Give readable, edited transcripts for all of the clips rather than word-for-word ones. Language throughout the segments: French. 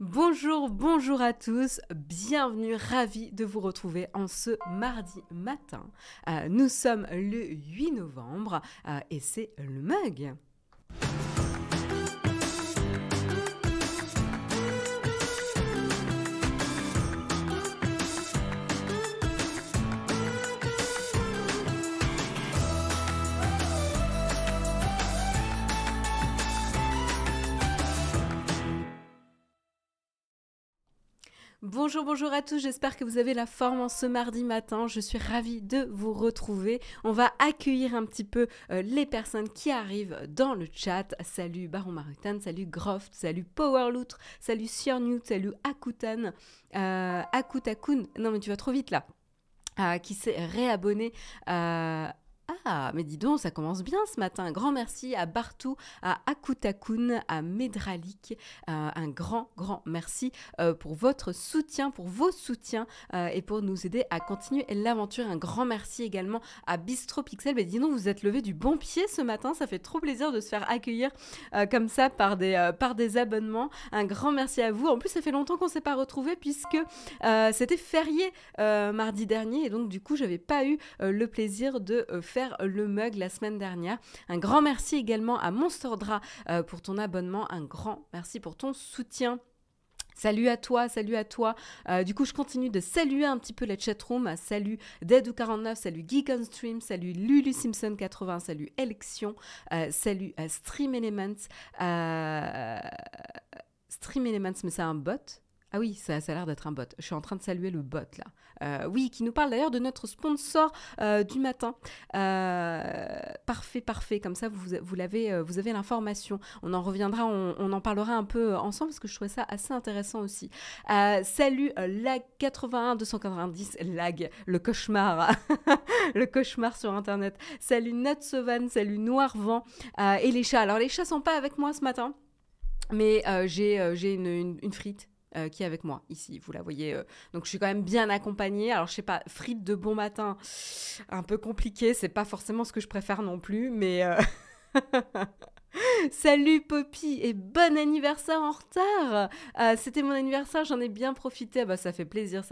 Bonjour, bonjour à tous, bienvenue, ravi de vous retrouver en ce mardi matin. Nous sommes le 8 novembre et c'est le mug. Bonjour, bonjour à tous, j'espère que vous avez la forme en ce mardi matin, je suis ravie de vous retrouver. On va accueillir un petit peu les personnes qui arrivent dans le chat. Salut Baron Marutan, salut Groft, salut Powerloutre, salut Siornewt, salut Akutan, Akutakun, non mais tu vas trop vite là, qui s'est réabonné. Ah, mais dis donc, ça commence bien ce matin. Un grand merci à Bartou, à Akutakun, à Medralik. Un grand merci pour votre soutien, pour vos soutiens et pour nous aider à continuer l'aventure. Un grand merci également à Bistro Pixel. Mais dis donc, vous êtes levé du bon pied ce matin. Ça fait trop plaisir de se faire accueillir comme ça par des abonnements. Un grand merci à vous. En plus, ça fait longtemps qu'on ne s'est pas retrouvés puisque c'était férié mardi dernier. Et donc, du coup, j'avais pas eu le plaisir de faire le mug la semaine dernière. Un grand merci également à Monsterdra pour ton abonnement. Un grand merci pour ton soutien. Salut à toi, salut à toi. Du coup, je continue de saluer un petit peu la chatroom. Salut Deadou49, salut Geek on Stream, salut Lulu Simpson 80, salut Election, salut Stream Elements. Stream Elements, mais c'est un bot? Ah oui, ça a l'air d'être un bot. Je suis en train de saluer le bot là. Oui, qui nous parle d'ailleurs de notre sponsor du matin. Parfait. Comme ça, vous avez l'information. On en reviendra, on en parlera un peu ensemble parce que je trouvais ça assez intéressant aussi. Salut Lag 81 290 Lag, le cauchemar, le cauchemar sur Internet. Salut Natsovan, salut Noirvent et les chats. Alors les chats sont pas avec moi ce matin, mais j'ai une frite. Qui est avec moi ici, vous la voyez. Donc je suis quand même bien accompagnée. Alors je sais pas, frites de bon matin, un peu compliqué, c'est pas forcément ce que je préfère non plus, mais salut Poppy et bon anniversaire en retard. C'était mon anniversaire, j'en ai bien profité. Ah bah ça fait plaisir,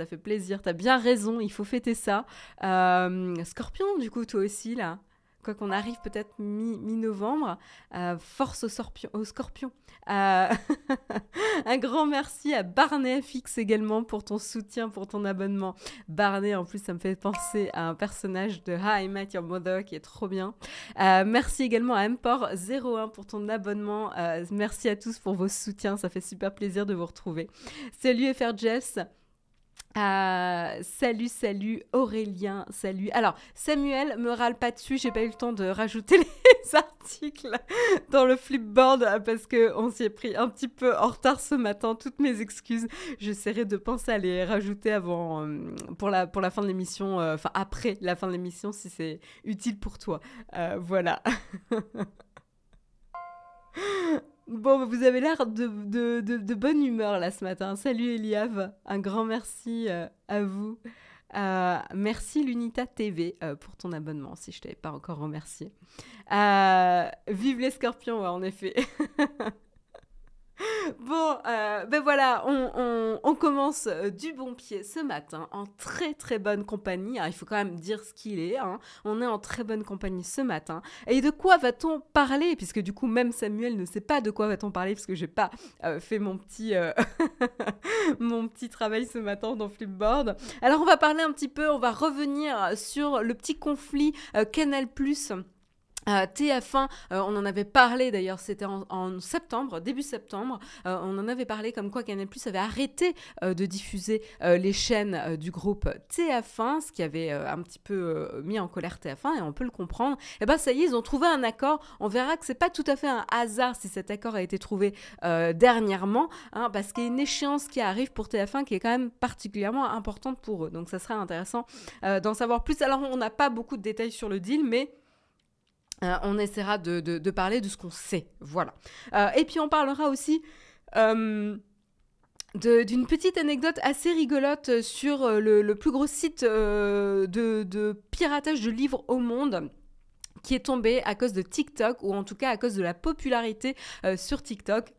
t'as bien raison, il faut fêter ça. Scorpion, du coup, toi aussi là. Quoi qu'on arrive peut-être mi-novembre, force au scorpion. Un grand merci à Barney FX également pour ton soutien, pour ton abonnement. Barney, en plus, ça me fait penser à un personnage de How I Met Your Mother qui est trop bien. Merci également à Empor01 pour ton abonnement. Merci à tous pour vos soutiens, ça fait super plaisir de vous retrouver. Salut FR Jess. Salut Aurélien, salut. Alors Samuel, me râle pas dessus, j'ai pas eu le temps de rajouter les articles dans le flipboard parce qu'on s'y est pris un petit peu en retard ce matin, toutes mes excuses. J'essaierai de penser à les rajouter avant, pour la fin de l'émission, enfin après la fin de l'émission si c'est utile pour toi. Voilà. Bon, vous avez l'air de bonne humeur là ce matin. Salut Eliav, un grand merci à vous. Merci Lunita TV pour ton abonnement, si je t'avais pas encore remercié. Vive les scorpions, ouais, en effet. Bon, ben voilà, on commence du bon pied ce matin, en très bonne compagnie. Alors, il faut quand même dire ce qu'il est, hein. On est en très bonne compagnie ce matin. Et de quoi va-t-on parler? Puisque du coup, même Samuel ne sait pas de quoi va-t-on parler, parce que j'ai pas fait mon petit, mon petit travail ce matin dans Flipboard. Alors, on va parler un petit peu, on va revenir sur le petit conflit Canal+. TF1, on en avait parlé d'ailleurs, c'était en septembre, début septembre, on en avait parlé comme quoi Canal+ avait arrêté de diffuser les chaînes du groupe TF1, ce qui avait un petit peu mis en colère TF1 et on peut le comprendre. Et ben ça y est, ils ont trouvé un accord. On verra que c'est pas tout à fait un hasard si cet accord a été trouvé dernièrement, hein, parce qu'il y a une échéance qui arrive pour TF1 qui est quand même particulièrement importante pour eux. Donc ça serait intéressant d'en savoir plus. Alors on n'a pas beaucoup de détails sur le deal, mais on essaiera de parler de ce qu'on sait, voilà. Et puis on parlera aussi d'une petite anecdote assez rigolote sur le plus gros site de piratage de livres au monde, qui est tombé à cause de TikTok, ou en tout cas à cause de la popularité sur TikTok.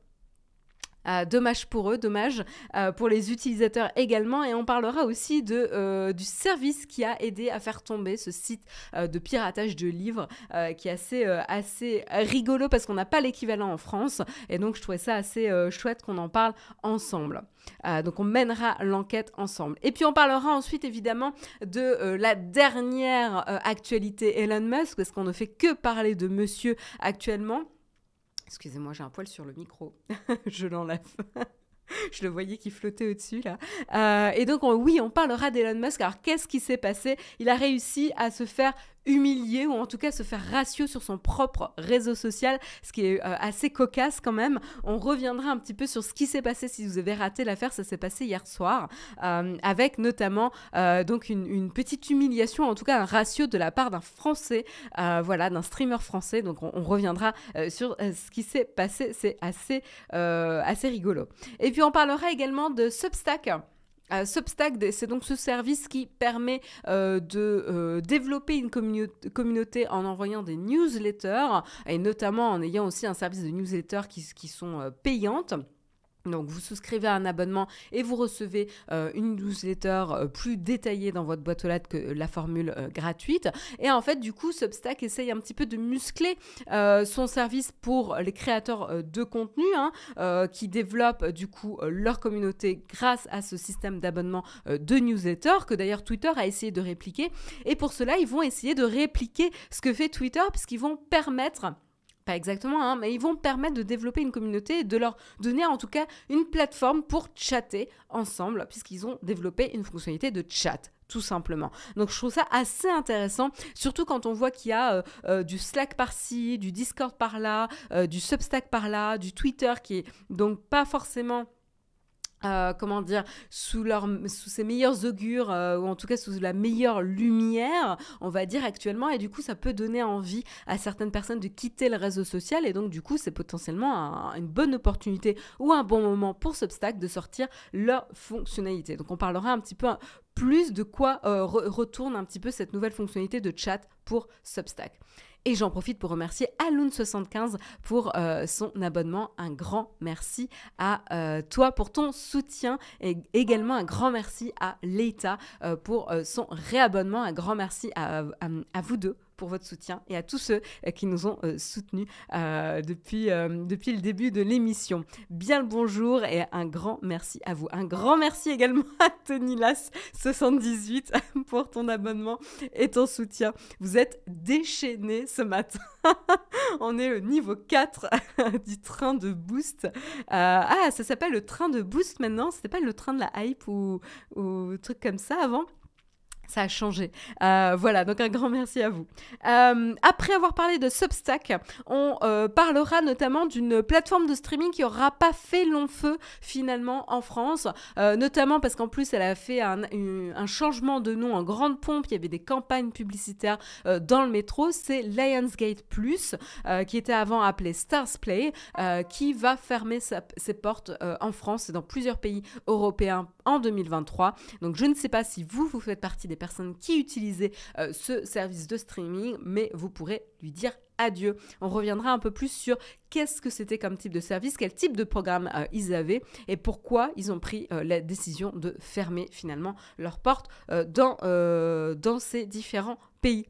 Dommage pour eux, dommage pour les utilisateurs également. Et on parlera aussi du service qui a aidé à faire tomber ce site de piratage de livres qui est assez rigolo parce qu'on n'a pas l'équivalent en France. Et donc, je trouvais ça assez chouette qu'on en parle ensemble. Donc, on mènera l'enquête ensemble. Et puis, on parlera ensuite, évidemment, de la dernière actualité Elon Musk, parce qu'on ne fait que parler de monsieur actuellement. Excusez-moi, j'ai un poil sur le micro. Je l'enlève. Je le voyais qui flottait au-dessus, là. Et donc, on parlera d'Elon Musk. Alors, qu'est-ce qui s'est passé? Il a réussi à se faire humilier ou en tout cas se faire ratio sur son propre réseau social, ce qui est assez cocasse quand même. On reviendra un petit peu sur ce qui s'est passé si vous avez raté l'affaire. Ça s'est passé hier soir avec notamment donc une petite humiliation, en tout cas un ratio de la part d'un Français, d'un streamer français. Donc on reviendra sur ce qui s'est passé. C'est assez rigolo. Et puis on parlera également de Substack. Substack, c'est donc ce service qui permet de développer une communauté en envoyant des newsletters et notamment en ayant aussi un service de newsletters qui sont payantes. Donc, vous souscrivez à un abonnement et vous recevez une newsletter plus détaillée dans votre boîte aux lettres que la formule gratuite. Et en fait, du coup, Substack essaye un petit peu de muscler son service pour les créateurs de contenu qui développent du coup leur communauté grâce à ce système d'abonnement de newsletter que d'ailleurs Twitter a essayé de répliquer. Et pour cela, ils vont essayer de répliquer ce que fait Twitter puisqu'ils vont permettre... Pas exactement, mais ils vont permettre de développer une communauté et de leur donner en tout cas une plateforme pour chatter ensemble, puisqu'ils ont développé une fonctionnalité de chat, tout simplement. Donc je trouve ça assez intéressant, surtout quand on voit qu'il y a du Slack par-ci, du Discord par-là, du Substack par-là, du Twitter qui est donc pas forcément... sous ses meilleurs augures ou en tout cas sous la meilleure lumière, on va dire actuellement, et du coup ça peut donner envie à certaines personnes de quitter le réseau social et donc du coup c'est potentiellement une bonne opportunité ou un bon moment pour Substack de sortir leur fonctionnalité. Donc on parlera un petit peu plus de quoi retourne un petit peu cette nouvelle fonctionnalité de chat pour Substack. Et j'en profite pour remercier Aloun75 pour son abonnement. Un grand merci à toi pour ton soutien et également un grand merci à Leita pour son réabonnement. Un grand merci à vous deux pour votre soutien et à tous ceux qui nous ont soutenus depuis le début de l'émission. Bien le bonjour et un grand merci à vous. Un grand merci également à Tonilas78 pour ton abonnement et ton soutien. Vous êtes déchaînés ce matin. On est au niveau 4 du train de boost. Ça s'appelle le train de boost maintenant. C'était pas le train de la hype ou truc comme ça avant. Ça a changé. Voilà, donc un grand merci à vous. Après avoir parlé de Substack, on parlera notamment d'une plateforme de streaming qui n'aura pas fait long feu finalement en France, notamment parce qu'en plus elle a fait un changement de nom en grande pompe. Il y avait des campagnes publicitaires dans le métro. C'est Lionsgate Plus, qui était avant appelé Starzplay, qui va fermer ses portes en France et dans plusieurs pays européens en 2023. Donc je ne sais pas si vous faites partie des personnes qui utilisaient ce service de streaming, mais vous pourrez lui dire adieu. On reviendra un peu plus sur qu'est-ce que c'était comme type de service, quel type de programme ils avaient et pourquoi ils ont pris la décision de fermer finalement leurs portes dans ces différents pays.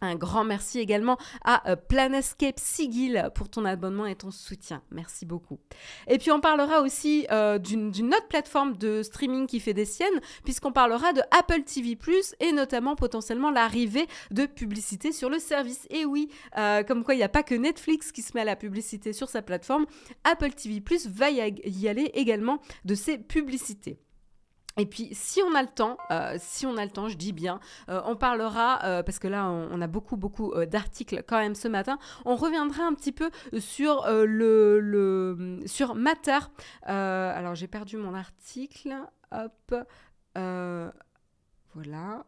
Un grand merci également à Planescape Sigil pour ton abonnement et ton soutien. Merci beaucoup. Et puis on parlera aussi d'une autre plateforme de streaming qui fait des siennes, puisqu'on parlera de Apple TV+, et notamment potentiellement l'arrivée de publicité sur le service. Et oui, comme quoi il n'y a pas que Netflix qui se met à la publicité sur sa plateforme, Apple TV+, va y aller également de ses publicités. Et puis, si on a le temps, je dis bien, on parlera, parce que là, on a beaucoup d'articles quand même ce matin, on reviendra un petit peu sur, sur Matter. Alors, j'ai perdu mon article, hop, voilà,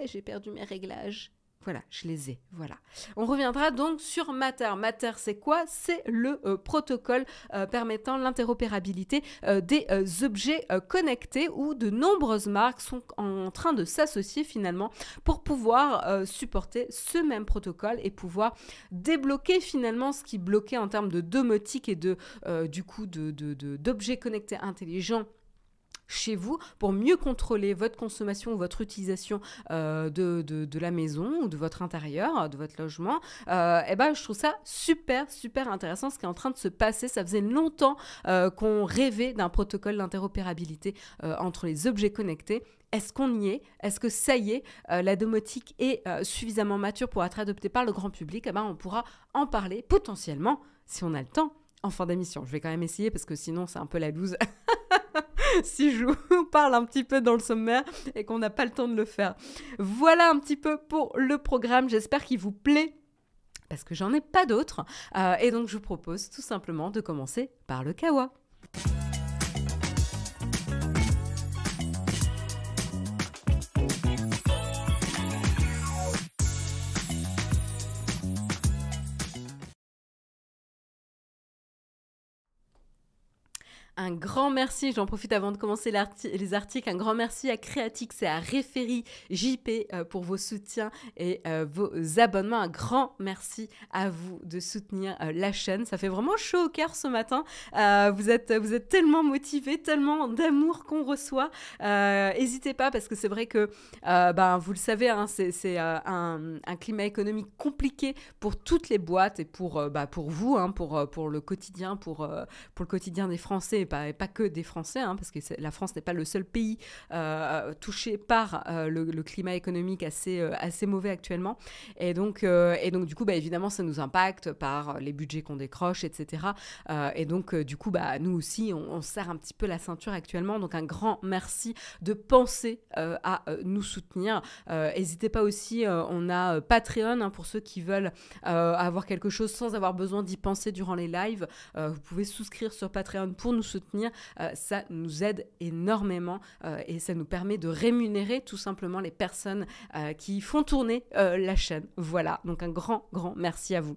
j'ai perdu mes réglages. Voilà, je les ai, voilà. On reviendra donc sur Matter. Matter, c'est quoi? C'est le protocole permettant l'interopérabilité des objets connectés où de nombreuses marques sont en train de s'associer finalement pour pouvoir supporter ce même protocole et pouvoir débloquer finalement ce qui bloquait en termes de domotique et d'objets connectés intelligents chez vous pour mieux contrôler votre consommation ou votre utilisation de la maison ou de votre intérieur, de votre logement. Je trouve ça super, super intéressant ce qui est en train de se passer. Ça faisait longtemps qu'on rêvait d'un protocole d'interopérabilité entre les objets connectés. Est-ce qu'on y est? Est-ce que ça y est, la domotique est suffisamment mature pour être adoptée par le grand public? On pourra en parler potentiellement, si on a le temps, en fin d'émission. Je vais quand même essayer parce que sinon c'est un peu la loose. Si je vous parle un petit peu dans le sommaire et qu'on n'a pas le temps de le faire. Voilà un petit peu pour le programme. J'espère qu'il vous plaît parce que j'en ai pas d'autres. Et donc, je vous propose tout simplement de commencer par le kawa. Un grand merci, j'en profite avant de commencer les articles, un grand merci à Creatix et à Référy JP pour vos soutiens et vos abonnements. Un grand merci à vous de soutenir la chaîne. Ça fait vraiment chaud au cœur ce matin. Vous êtes tellement motivés, tellement d'amour qu'on reçoit. N'hésitez pas parce que c'est vrai que, vous le savez, hein, c'est un climat économique compliqué pour toutes les boîtes et pour vous, hein, pour le quotidien, pour le quotidien des Français. Et pas que des Français, hein, parce que la France n'est pas le seul pays touché par le climat économique assez mauvais actuellement. Et donc du coup, évidemment, ça nous impacte par les budgets qu'on décroche, etc. Nous aussi, on serre un petit peu la ceinture actuellement. Donc, un grand merci de penser à nous soutenir. N'hésitez pas aussi, on a Patreon, hein, pour ceux qui veulent avoir quelque chose sans avoir besoin d'y penser durant les lives. Vous pouvez souscrire sur Patreon pour nous soutenir, ça nous aide énormément et ça nous permet de rémunérer tout simplement les personnes qui font tourner la chaîne. Voilà, donc un grand merci à vous.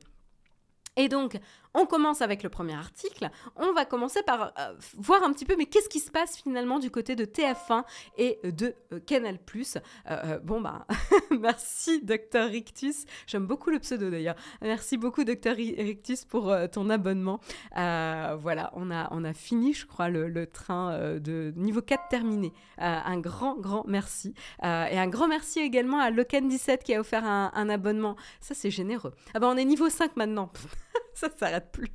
Et donc, on commence avec le premier article. On va commencer par voir un petit peu, mais qu'est-ce qui se passe finalement du côté de TF1 et de Canal+. Merci Dr Rictus. J'aime beaucoup le pseudo d'ailleurs. Merci beaucoup Dr Rictus pour ton abonnement. Voilà, on a fini, je crois, le train de niveau 4 terminé. Un grand merci. Et un grand merci également à Loken17 qui a offert un abonnement. Ça, c'est généreux. On est niveau 5 maintenant. Ça s'arrête plus.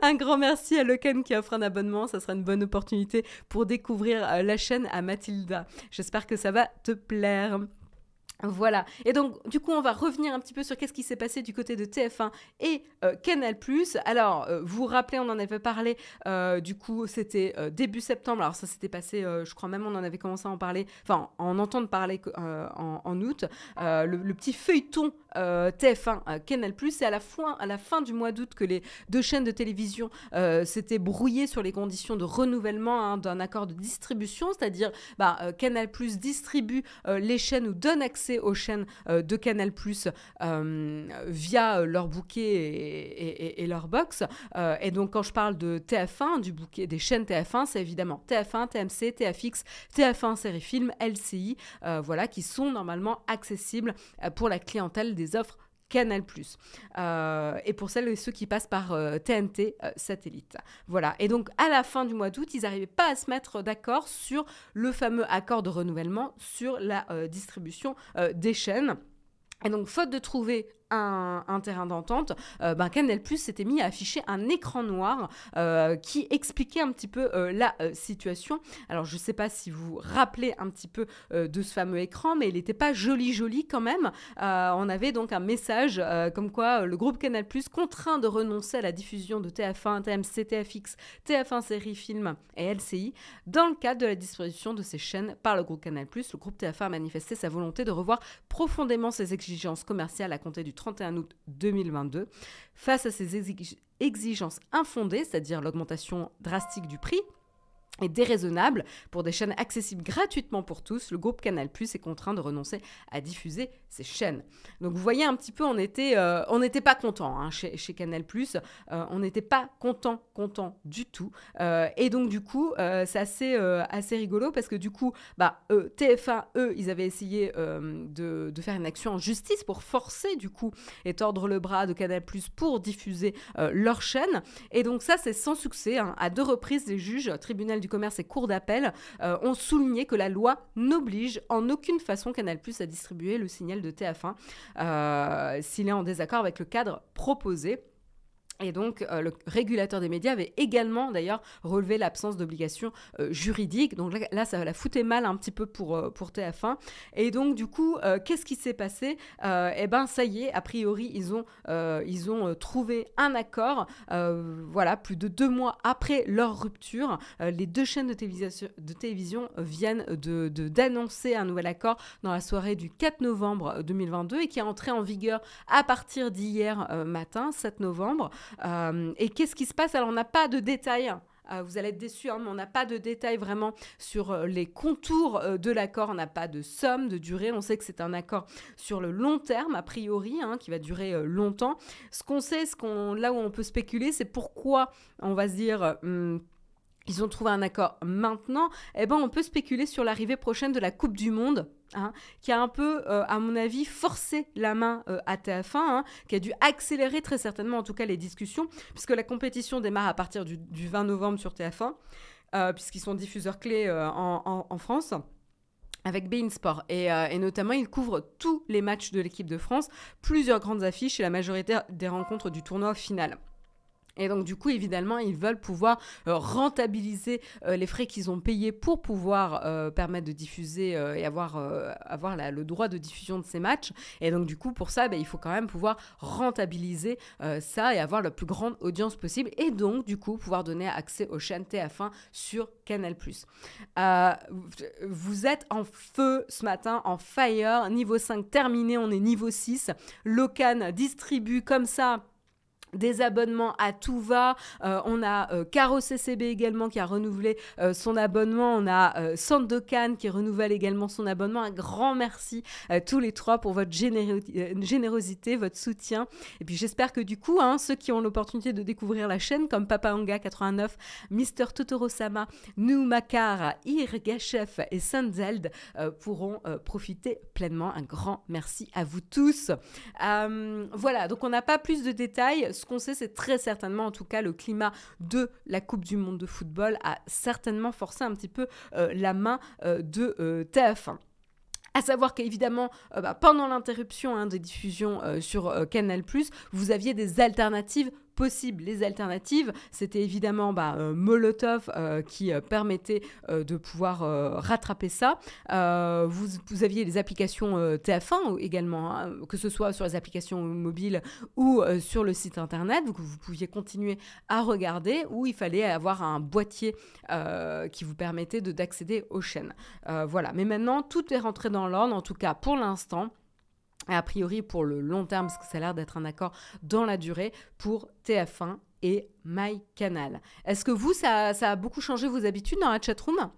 Un grand merci à Loken qui offre un abonnement. Ça sera une bonne opportunité pour découvrir la chaîne à Mathilda. J'espère que ça va te plaire. Voilà, et donc du coup on va revenir un petit peu sur qu'est-ce qui s'est passé du côté de TF1 et Canal+. Alors, vous vous rappelez, on en avait parlé, du coup c'était début septembre, alors ça s'était passé, je crois même on en avait commencé à en parler, enfin en entendre parler en août, le petit feuilleton TF1 Canal+, c'est à la fin du mois d'août que les deux chaînes de télévision s'étaient brouillées sur les conditions de renouvellement, hein, d'un accord de distribution, c'est-à-dire Canal+ distribue les chaînes ou donne accès aux chaînes de Canal+ via leur bouquet et leur box. Et donc, quand je parle de TF1, du bouquet des chaînes TF1, c'est évidemment TF1, TMC, TFX, TF1 Série Film, LCI, qui sont normalement accessibles pour la clientèle des offres Canal+. Et pour celles et ceux qui passent par TNT satellite. Voilà. Et donc, à la fin du mois d'août, ils n'arrivaient pas à se mettre d'accord sur le fameux accord de renouvellement sur la distribution des chaînes. Et donc, faute de trouver un terrain d'entente, Canal+ s'était mis à afficher un écran noir qui expliquait un petit peu la situation. Alors, je ne sais pas si vous vous rappelez un petit peu de ce fameux écran, mais il n'était pas joli quand même. On avait donc un message comme quoi le groupe Canal+ contraint de renoncer à la diffusion de TF1, TMC, TFX, TF1 Série Film et LCI dans le cadre de la distribution de ces chaînes par le groupe Canal+. Le groupe TF1 a manifesté sa volonté de revoir profondément ses exigences commerciales à compter du 31 août 2022. Face à ces exigences infondées, c'est-à-dire l'augmentation drastique du prix, et déraisonnable pour des chaînes accessibles gratuitement pour tous, le groupe Canal+ est contraint de renoncer à diffuser ces chaînes. Donc vous voyez un petit peu, on n'était pas content hein, chez Canal+, on n'était pas content du tout. Et donc du coup, c'est assez rigolo parce que du coup, TF1, eux, ils avaient essayé de faire une action en justice pour forcer du coup et tordre le bras de Canal+ pour diffuser leur chaîne. Et donc ça, c'est sans succès. Hein. À 2 reprises, les juges, tribunal du commerce et cour d'appel, ont souligné que la loi n'oblige en aucune façon Canal+ à distribuer le signal de TF1 s'il est en désaccord avec le cadre proposé. Et donc, le régulateur des médias avait également, d'ailleurs, relevé l'absence d'obligation juridique. Donc là, ça la foutait mal un petit peu pour TF1. Et donc, du coup, qu'est-ce qui s'est passé ? Ça y est, a priori, ils ont trouvé un accord. Voilà, plus de 2 mois après leur rupture, les 2 chaînes de télévision viennent d'annoncer un nouvel accord dans la soirée du 4 novembre 2022 et qui est entré en vigueur à partir d'hier matin, 7 novembre. Et qu'est-ce qui se passe ? Alors, on n'a pas de détails. Vous allez être déçus, hein, mais on n'a pas de détails vraiment sur les contours de l'accord. On n'a pas de somme, de durée. On sait que c'est un accord sur le long terme, a priori, hein, qui va durer longtemps. Ce qu'on sait, là où on peut spéculer, c'est pourquoi on va se dire... ils ont trouvé un accord maintenant, on peut spéculer sur l'arrivée prochaine de la Coupe du Monde, hein, qui a un peu, à mon avis, forcé la main à TF1, hein, qui a dû accélérer très certainement, en tout cas, les discussions, puisque la compétition démarre à partir du 20 novembre sur TF1, puisqu'ils sont diffuseurs clés en France, avec beIN Sport. Et notamment, ils couvrent tous les matchs de l'équipe de France, plusieurs grandes affiches et la majorité des rencontres du tournoi final. Et donc, du coup, évidemment, ils veulent pouvoir rentabiliser les frais qu'ils ont payés pour pouvoir permettre de diffuser et avoir le droit de diffusion de ces matchs. Et donc, du coup, pour ça, il faut quand même pouvoir rentabiliser ça et avoir la plus grande audience possible. Et donc, du coup, pouvoir donner accès aux chaînes TF1 sur Canal+. Vous êtes en feu ce matin, en fire. Niveau 5 terminé, on est niveau 6. Locan distribue comme ça des abonnements à tout va. On a Caro CCB également qui a renouvelé son abonnement. On a Sandokan qui renouvelle également son abonnement. Un grand merci tous les 3 pour votre générosité, votre soutien. Et puis j'espère que du coup, ceux qui ont l'opportunité de découvrir la chaîne comme Papa Anga 89, Mister Totoro-sama, Numakar, Irgachef et Sanzeld pourront profiter pleinement. Un grand merci à vous tous. Voilà, donc on n'a pas plus de détails. Ce qu'on sait, c'est très certainement, en tout cas, le climat de la Coupe du Monde de football a certainement forcé un petit peu la main de TF1. À savoir qu'évidemment, pendant l'interruption des diffusions sur Canal+, vous aviez des alternatives possibles. Les alternatives, c'était évidemment Molotov qui permettait de pouvoir rattraper ça. Vous aviez les applications TF1 également, hein, que ce soit sur les applications mobiles ou sur le site internet, donc vous pouviez continuer à regarder, où il fallait avoir un boîtier qui vous permettait d'accéder aux chaînes. Voilà, mais maintenant, tout est rentré dans l'ordre, en tout cas pour l'instant. A priori, pour le long terme, parce que ça a l'air d'être un accord dans la durée pour TF1 et MyCanal. Est-ce que vous, ça a beaucoup changé vos habitudes dans la chatroom ?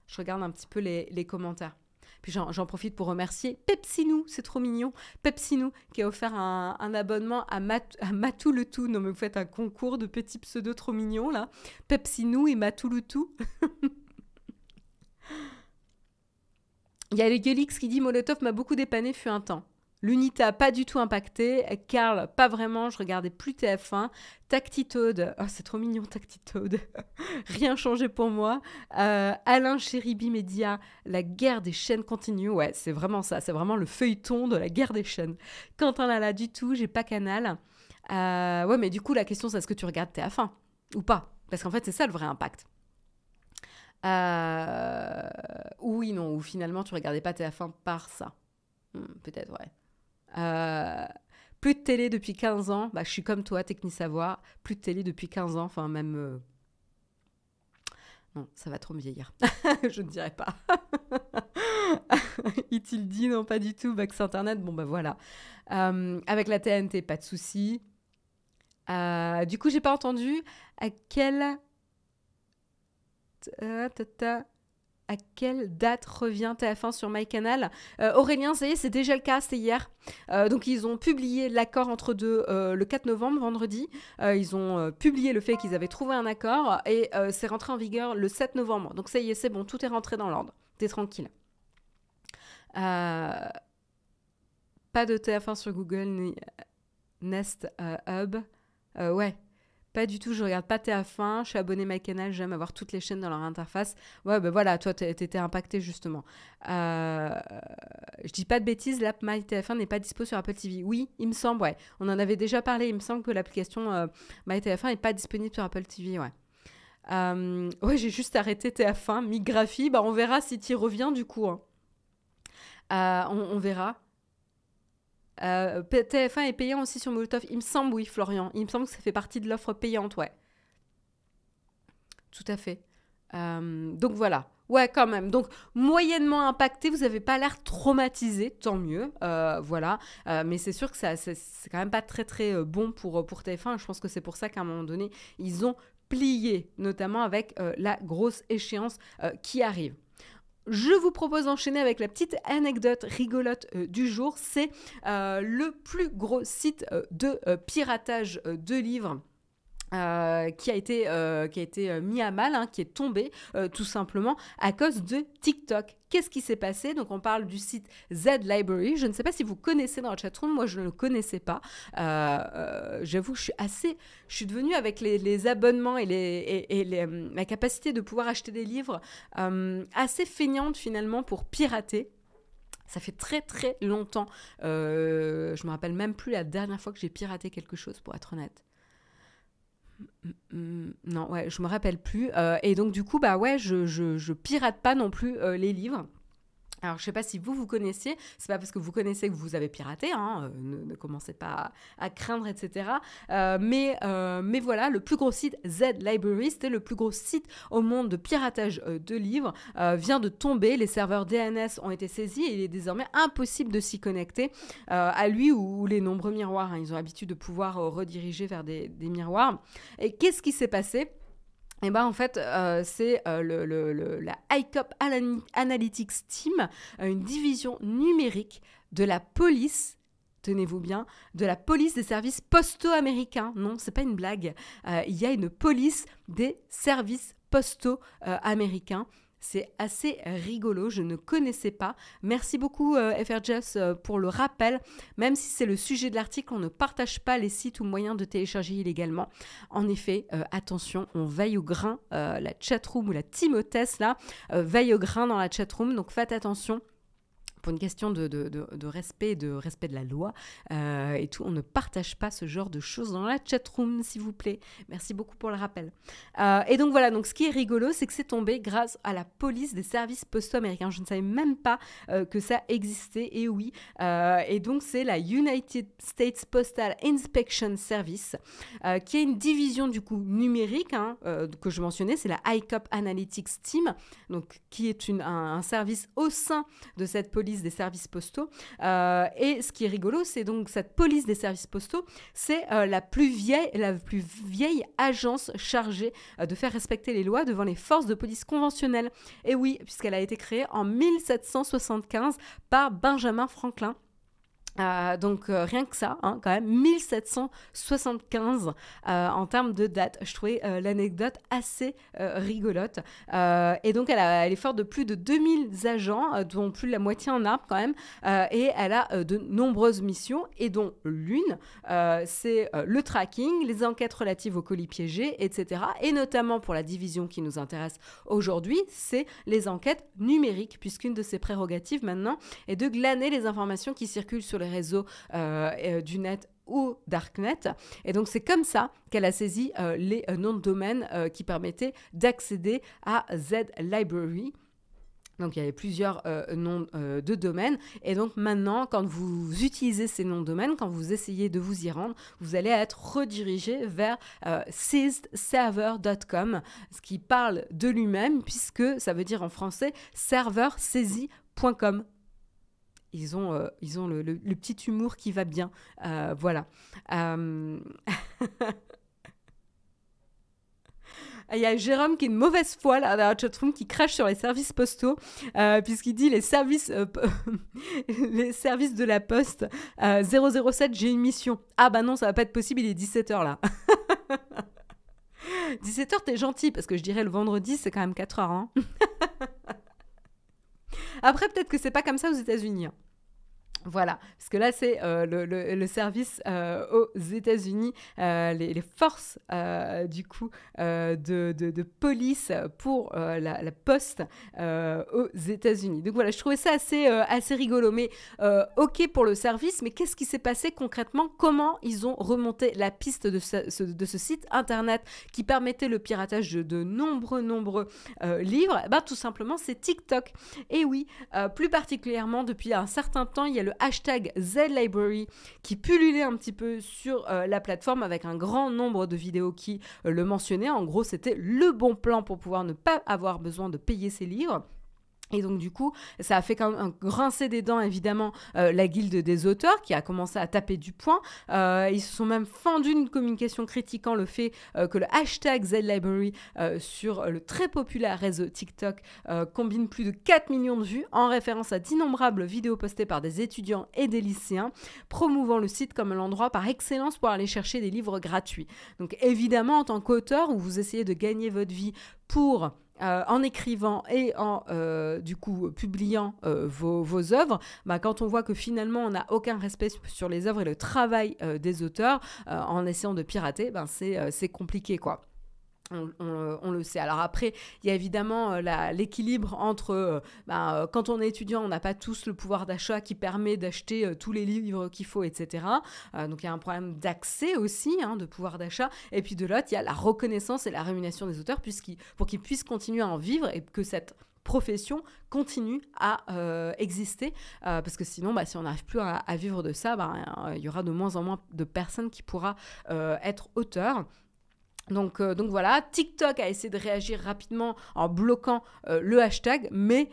Je regarde un petit peu les commentaires. Puis j'en profite pour remercier Pepsinou, c'est trop mignon. Pepsinou qui a offert un abonnement à Matou le Tout. Non mais vous faites un concours de petits pseudos trop mignons là. Pepsinou et Matou le Tout. Il y a les Guelix qui dit Molotov m'a beaucoup dépanné fut un temps. L'Unita, pas du tout impacté. Karl, pas vraiment. Je regardais plus TF1. Tactitoad. Oh, c'est trop mignon, Tactitoad. Rien changé pour moi. Alain Chéribi Média. La guerre des chaînes continue. Ouais, c'est vraiment ça. C'est vraiment le feuilleton de la guerre des chaînes. Quentin Lala, du tout. J'ai pas Canal. Ouais, mais du coup, la question, c'est est-ce que tu regardes TF1 ou pas ? Parce qu'en fait, c'est ça le vrai impact. Oui, non. Ou finalement, tu regardais pas TF1 par ça. Peut-être, ouais. Plus de télé depuis 15 ans. Je suis comme toi, Technisavoir. Plus de télé depuis 15 ans. Enfin, même... Non, ça va trop me vieillir. Je ne dirais pas. Est-il dit ? Non, pas du tout. Vax Internet, voilà. Avec la TNT, pas de souci. Du coup, j'ai pas entendu à quelle À quelle date revient TF1 sur MyCanal? Aurélien, ça y est, c'est déjà le cas, c'était hier. Donc ils ont publié l'accord entre deux le 4 novembre, vendredi. Ils ont publié le fait qu'ils avaient trouvé un accord et c'est rentré en vigueur le 7 novembre. Donc ça y est, c'est bon, tout est rentré dans l'ordre. T'es tranquille. Pas de TF1 sur Google ni Nest Hub. Ouais. Pas du tout, je regarde pas TF1, je suis abonnée MyCanal, j'aime avoir toutes les chaînes dans leur interface. Ouais, ben voilà, toi, t'étais impacté justement. Je dis pas de bêtises, l'app MyTF1 n'est pas dispo sur Apple TV. Oui, il me semble, ouais. On en avait déjà parlé, il me semble que l'application MyTF1 n'est pas disponible sur Apple TV, ouais. Ouais, j'ai juste arrêté TF1, Migraphie, bah on verra si tu y reviens du coup. Hein. On verra. TF1 est payant aussi sur Molotov. Il me semble, oui, Florian. Il me semble que ça fait partie de l'offre payante, ouais. Tout à fait. Donc voilà. Ouais, quand même. Donc, moyennement impacté, vous n'avez pas l'air traumatisé, tant mieux. Voilà. Mais c'est sûr que c'est quand même pas très, très bon pour TF1. Je pense que c'est pour ça qu'à un moment donné, ils ont plié, notamment avec la grosse échéance qui arrive. Je vous propose d'enchaîner avec la petite anecdote rigolote du jour. C'est le plus gros site de piratage de livres. Qui a été mis à mal, hein, qui est tombé tout simplement à cause de TikTok. Qu'est-ce qui s'est passé? Donc on parle du site Z Library. Je ne sais pas si vous connaissez dans la chatroom, moi je ne le connaissais pas. J'avoue que je suis devenue avec les abonnements et la capacité de pouvoir acheter des livres assez feignante finalement pour pirater. Ça fait très très longtemps. Je me rappelle même plus la dernière fois que j'ai piraté quelque chose, pour être honnête. Non, ouais, je me rappelle plus. Et donc, du coup, bah ouais, je pirate pas non plus les livres. Alors, je sais pas si vous connaissiez, c'est pas parce que vous connaissez que vous avez piraté, hein, ne commencez pas à craindre, etc. Mais voilà, le plus gros site Z Library, c'était le plus gros site au monde de piratage de livres, vient de tomber. Les serveurs DNS ont été saisis et il est désormais impossible de s'y connecter à lui ou les nombreux miroirs. Hein. Ils ont l'habitude de pouvoir rediriger vers des miroirs. Et qu'est-ce qui s'est passé? Et ben en fait, c'est la ICOP Analytics Team, une division numérique de la police, tenez-vous bien, de la police des services postaux américains. Non, c'est pas une blague. Il y a une police des services postaux américains. C'est assez rigolo, je ne connaissais pas. Merci beaucoup FRJS pour le rappel. Même si c'est le sujet de l'article, on ne partage pas les sites ou moyens de télécharger illégalement. En effet, attention, on veille au grain. La chatroom ou la team hôtesse là, veille au grain dans la chatroom, donc faites attention. Pour une question de respect, de respect de la loi et tout, on ne partage pas ce genre de choses dans la chatroom, s'il vous plaît. Merci beaucoup pour le rappel. Et donc voilà, donc ce qui est rigolo, c'est que c'est tombé grâce à la police des services postaux américains. Je ne savais même pas que ça existait, et oui. Et donc c'est la United States Postal Inspection Service, qui est une division du coup numérique, hein, que je mentionnais, c'est la ICOP Analytics Team, donc, qui est un service au sein de cette police des services postaux. Et ce qui est rigolo, c'est donc cette police des services postaux, c'est la plus vieille agence chargée de faire respecter les lois devant les forces de police conventionnelles. Et oui, puisqu'elle a été créée en 1775 par Benjamin Franklin. Donc rien que ça, hein, quand même 1775 en termes de date. Je trouvais l'anecdote assez rigolote. Et donc elle est forte de plus de 2000 agents, dont plus de la moitié en armes quand même. Et elle a de nombreuses missions, et dont l'une, c'est le tracking, les enquêtes relatives aux colis piégés, etc. Et notamment pour la division qui nous intéresse aujourd'hui, c'est les enquêtes numériques, puisqu'une de ses prérogatives maintenant est de glaner les informations qui circulent sur les réseaux du net ou Darknet. Et donc, c'est comme ça qu'elle a saisi les noms de domaine qui permettaient d'accéder à Z Library. Donc, il y avait plusieurs noms de domaine. Et donc, maintenant, quand vous utilisez ces noms de domaine, quand vous essayez de vous y rendre, vous allez être redirigé vers seisedserver.com, ce qui parle de lui-même, puisque ça veut dire en français serveursaisi.com. Ils ont le petit humour qui va bien. Voilà. Il y a Jérôme qui est une mauvaise foi là, dans la chatroom qui crache sur les services postaux puisqu'il dit les services les services de la poste 007 j'ai une mission. Ah bah non ça va pas être possible, il est 17h là. 17h t'es gentil parce que je dirais le vendredi c'est quand même 4h hein. Après peut-être que c'est pas comme ça aux États-Unis hein. Voilà, parce que là, c'est le service aux États-Unis, les forces, du coup, de police pour la poste aux États-Unis. Donc voilà, je trouvais ça assez rigolo. Mais OK pour le service, mais qu'est-ce qui s'est passé concrètement? Comment ils ont remonté la piste de ce site internet qui permettait le piratage de nombreux livres? Tout simplement, c'est TikTok. Et oui, plus particulièrement, depuis un certain temps, il y a le hashtag ZLibrary qui pullulait un petit peu sur la plateforme avec un grand nombre de vidéos qui le mentionnaient. En gros, c'était le bon plan pour pouvoir ne pas avoir besoin de payer ses livres. Et donc du coup, ça a fait quand même un grincer des dents, évidemment, la guilde des auteurs qui a commencé à taper du poing. Ils se sont même fendus une communication critiquant le fait que le hashtag ZLibrary sur le très populaire réseau TikTok combine plus de 4 millions de vues en référence à d'innombrables vidéos postées par des étudiants et des lycéens, promouvant le site comme l'endroit par excellence pour aller chercher des livres gratuits. Donc évidemment, en tant qu'auteur, où vous essayez de gagner votre vie en écrivant et en du coup publiant vos œuvres, quand on voit que finalement on n'a aucun respect sur les œuvres et le travail des auteurs en essayant de pirater, c'est compliqué quoi. On le sait. Alors après, il y a évidemment l'équilibre entre quand on est étudiant, on n'a pas tous le pouvoir d'achat qui permet d'acheter tous les livres qu'il faut, etc. Donc il y a un problème d'accès aussi, de pouvoir d'achat. Et puis de l'autre, il y a la reconnaissance et la rémunération des auteurs pour qu'ils puissent continuer à en vivre et que cette profession continue à exister parce que sinon si on n'arrive plus à vivre de ça, il y aura de moins en moins de personnes qui pourra être auteur. Donc voilà, TikTok a essayé de réagir rapidement en bloquant le hashtag, mais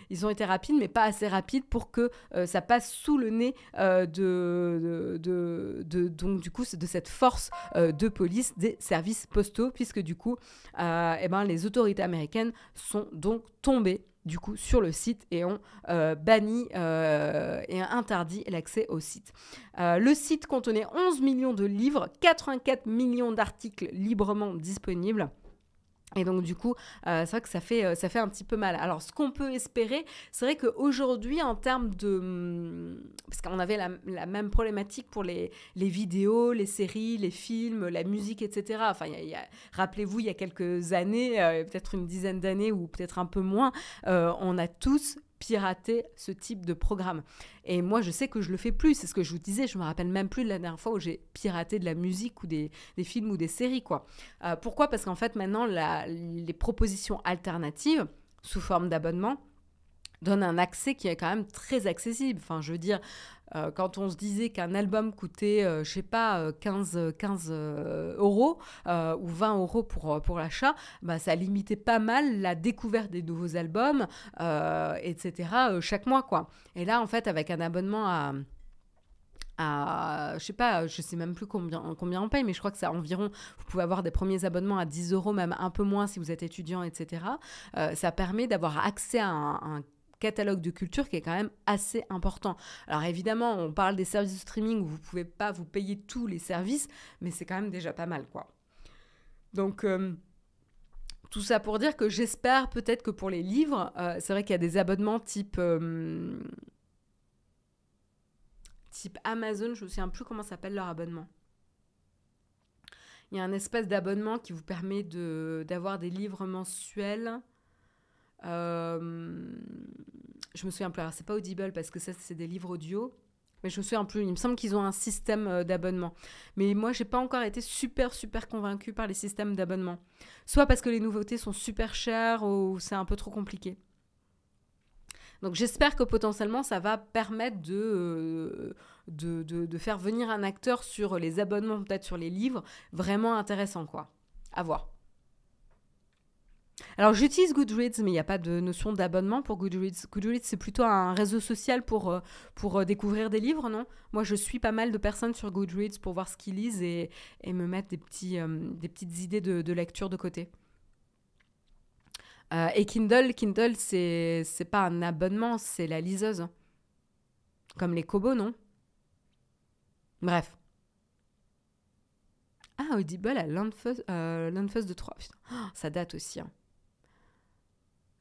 ils ont été rapides, mais pas assez rapides pour que ça passe sous le nez donc du coup de cette force de police des services postaux, puisque du coup les autorités américaines sont donc tombées du coup sur le site et ont banni et interdit l'accès au site. Le site contenait 11 millions de livres, 84 millions d'articles librement disponibles. Et donc du coup, c'est vrai que ça fait un petit peu mal. Alors ce qu'on peut espérer, c'est vrai qu'aujourd'hui en termes de... Parce qu'on avait la même problématique pour les vidéos, les séries, les films, la musique, etc. Enfin, rappelez-vous, il y a quelques années, peut-être une dizaine d'années ou peut-être un peu moins, on a tous pirater ce type de programme. Et moi, je sais que je le fais plus. C'est ce que je vous disais. Je me rappelle même plus de la dernière fois où j'ai piraté de la musique ou des films ou des séries, quoi. Pourquoi ? Parce qu'en fait, maintenant, les propositions alternatives, sous forme d'abonnement, donnent un accès qui est quand même très accessible. Enfin, je veux dire, quand on se disait qu'un album coûtait, 15 euros ou 20 euros pour l'achat, ça limitait pas mal la découverte des nouveaux albums, etc. Chaque mois, quoi. Et là, en fait, avec un abonnement je sais même plus combien on paye, mais je crois que c'est environ, vous pouvez avoir des premiers abonnements à 10 euros, même un peu moins si vous êtes étudiant, etc. Ça permet d'avoir accès à un catalogue de culture qui est quand même assez important. Alors évidemment, on parle des services de streaming où vous pouvez pas vous payer tous les services, mais c'est quand même déjà pas mal, quoi. Donc tout ça pour dire que j'espère peut-être que pour les livres, c'est vrai qu'il y a des abonnements type Amazon, je me souviens plus comment s'appelle leur abonnement. Il y a un espèce d'abonnement qui vous permet d'avoir des livres mensuels. Je me souviens plus. Alors, c'est pas Audible parce que ça, c'est des livres audio. Mais je me souviens plus. Il me semble qu'ils ont un système d'abonnement. Mais moi, j'ai pas encore été super convaincue par les systèmes d'abonnement. Soit parce que les nouveautés sont super chères ou c'est un peu trop compliqué. Donc j'espère que potentiellement ça va permettre de faire venir un acteur sur les abonnements, peut-être sur les livres, vraiment intéressant, quoi. À voir. Alors, j'utilise Goodreads, mais il n'y a pas de notion d'abonnement pour Goodreads. Goodreads, c'est plutôt un réseau social pour découvrir des livres, non? Moi, je suis pas mal de personnes sur Goodreads pour voir ce qu'ils lisent et me mettre des petites idées de lecture de côté. Et Kindle, c'est pas un abonnement, c'est la liseuse. Comme les Kobo, non? Bref. Ah, Audible à l'Unfuss de 3. Putain, ça date aussi, hein.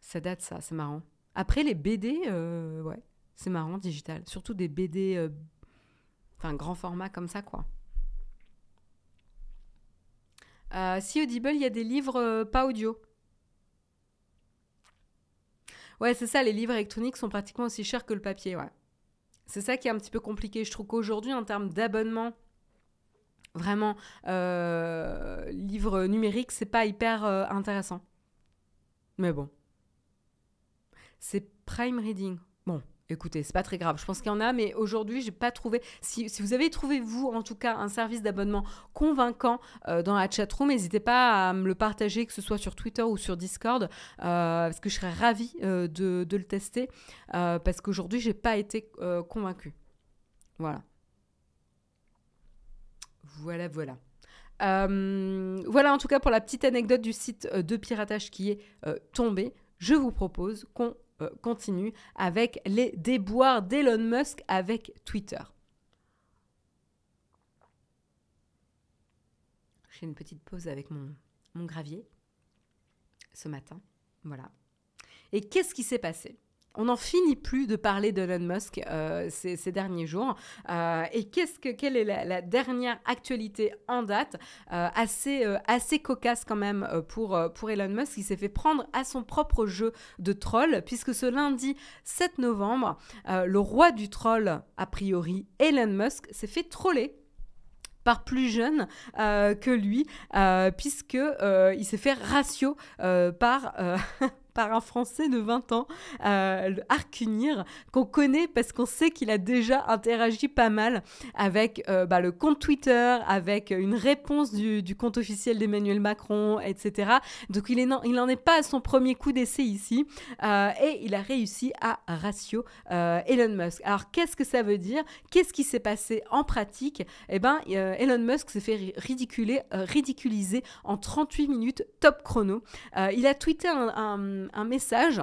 Ça date, ça, c'est marrant. Après, les BD, ouais, c'est marrant, digital. Surtout des BD, grand format comme ça, quoi. Si Audible, il y a des livres pas audio. Ouais, c'est ça, les livres électroniques sont pratiquement aussi chers que le papier, ouais. C'est ça qui est un petit peu compliqué. Je trouve qu'aujourd'hui, en termes d'abonnement, vraiment, livre numérique, c'est pas hyper intéressant. Mais bon, c'est Prime Reading. Bon, écoutez, c'est pas très grave. Je pense qu'il y en a, mais aujourd'hui, j'ai pas trouvé. Si vous avez trouvé, vous, en tout cas, un service d'abonnement convaincant dans la chatroom, n'hésitez pas à me le partager, que ce soit sur Twitter ou sur Discord, parce que je serais ravie de le tester, parce qu'aujourd'hui, j'ai pas été convaincue. Voilà. Voilà. Voilà en tout cas pour la petite anecdote du site de piratage qui est tombé. Je vous propose qu'on continue avec les déboires d'Elon Musk avec Twitter. J'ai une petite pause avec mon gravier ce matin. Voilà. Et qu'est-ce qui s'est passé ? On n'en finit plus de parler d'Elon Musk ces derniers jours. Et quelle est la dernière actualité en date assez cocasse quand même pour Elon Musk. Il s'est fait prendre à son propre jeu de troll, puisque ce lundi 7 novembre, le roi du troll, a priori, Elon Musk, s'est fait troller par plus jeune que lui, puisqu'il s'est fait ratio par un Français de 20 ans, Arcunir, qu'on connaît parce qu'on sait qu'il a déjà interagi pas mal avec le compte Twitter, avec une réponse du compte officiel d'Emmanuel Macron, etc. Donc il n'en est pas à son premier coup d'essai ici, et il a réussi à ratio Elon Musk. Alors qu'est-ce que ça veut dire ? Qu'est-ce qui s'est passé en pratique ? Elon Musk s'est fait ridiculiser en 38 minutes top chrono. Il a tweeté un message,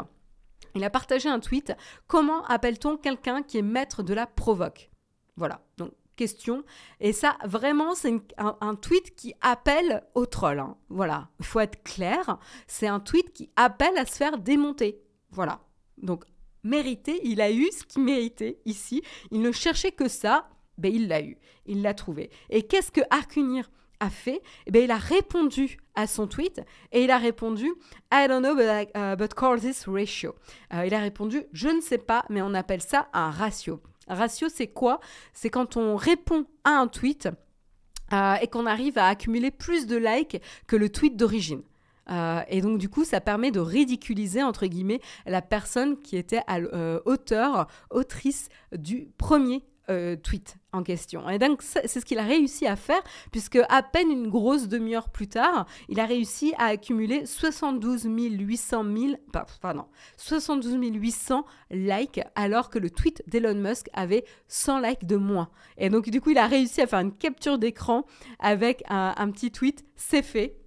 il a partagé un tweet. Comment appelle-t-on quelqu'un qui est maître de la provoque ? Voilà, donc question. Et ça, vraiment, c'est un tweet qui appelle au troll, hein. Voilà, il faut être clair, c'est un tweet qui appelle à se faire démonter. Voilà, donc mérité, il a eu ce qu'il méritait ici. Il ne cherchait que ça, il l'a eu, il l'a trouvé. Et qu'est-ce que Arcunir a fait ? Il a répondu à son tweet et il a répondu « I don't know, but call this ratio ». Il a répondu « Je ne sais pas, mais on appelle ça un ratio ». Un ratio, c'est quoi ? C'est quand on répond à un tweet et qu'on arrive à accumuler plus de likes que le tweet d'origine. Et donc du coup ça permet de ridiculiser entre guillemets la personne qui était autrice du premier tweet en question. Et donc c'est ce qu'il a réussi à faire, puisque à peine une grosse demi-heure plus tard, il a réussi à accumuler 72 800 likes, alors que le tweet d'Elon Musk avait 100 likes de moins. Et donc du coup il a réussi à faire une capture d'écran avec un petit tweet, c'est fait.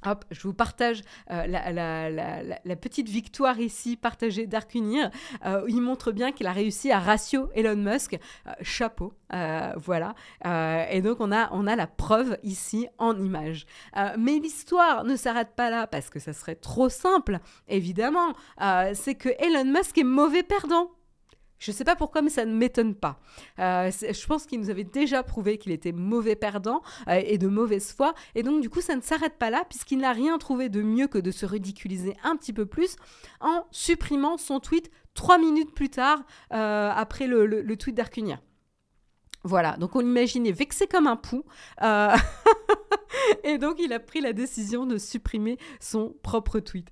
Hop, je vous partage la petite victoire ici partagée d'Arcunir. Il montre bien qu'il a réussi à ratio Elon Musk. Chapeau, voilà. Et donc on a la preuve ici en image. Mais l'histoire ne s'arrête pas là parce que ça serait trop simple, évidemment. C'est que Elon Musk est mauvais perdant. Je ne sais pas pourquoi, mais ça ne m'étonne pas. Je pense qu'il nous avait déjà prouvé qu'il était mauvais perdant et de mauvaise foi. Et donc, du coup, ça ne s'arrête pas là, puisqu'il n'a rien trouvé de mieux que de se ridiculiser un petit peu plus en supprimant son tweet 3 minutes plus tard, après le tweet d'Arcunir. Voilà, donc on l'imaginait vexé comme un pou. Et donc, il a pris la décision de supprimer son propre tweet.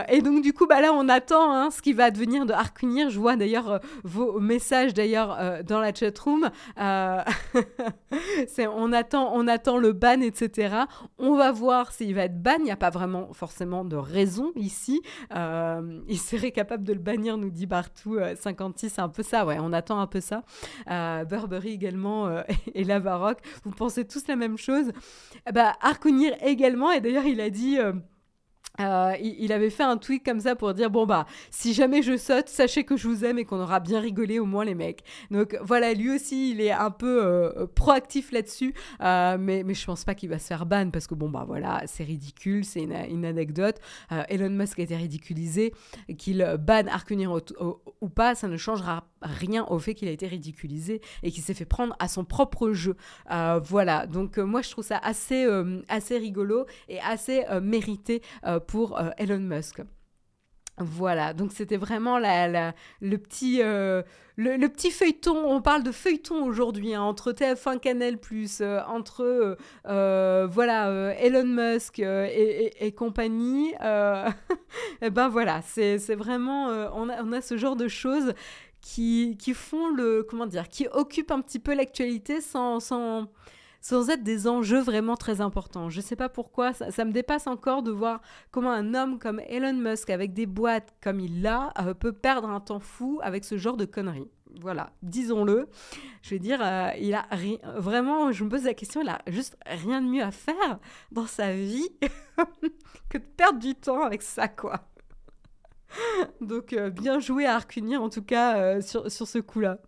Et donc, du coup, là, on attend ce qui va advenir de Arcunir. Je vois d'ailleurs vos messages dans la chatroom. On attend le ban, etc. On va voir s'il va être ban. Il n'y a pas vraiment forcément de raison ici. Il serait capable de le bannir, nous dit Bartou56. C'est un peu ça, ouais. On attend un peu ça. Burberry également et Lavarock. Vous pensez tous la même chose. Arcunir également. Et d'ailleurs, il a dit... il avait fait un tweet comme ça pour dire si jamais je saute, sachez que je vous aime et qu'on aura bien rigolé au moins les mecs. Donc voilà, lui aussi il est un peu proactif là-dessus, mais je pense pas qu'il va se faire ban parce que voilà, c'est ridicule, c'est une anecdote. Elon Musk a été ridiculisé, qu'il banne Arcunir ou pas, ça ne changera rien au fait qu'il a été ridiculisé et qu'il s'est fait prendre à son propre jeu. Voilà, donc moi je trouve ça assez rigolo et assez mérité pour Elon Musk. Voilà, donc c'était vraiment le petit feuilleton. On parle de feuilleton aujourd'hui, entre TF1 Canal+, entre Elon Musk et compagnie. Voilà, c'est vraiment... on a ce genre de choses qui font qui occupent un petit peu l'actualité sans être des enjeux vraiment très importants. Je ne sais pas pourquoi, ça me dépasse encore de voir comment un homme comme Elon Musk, avec des boîtes comme il l'a, peut perdre un temps fou avec ce genre de conneries. Voilà, disons-le. Je veux dire, il a vraiment, je me pose la question, il a juste rien de mieux à faire dans sa vie que de perdre du temps avec ça, quoi. Donc, bien joué à Arcunir, en tout cas, sur ce coup-là.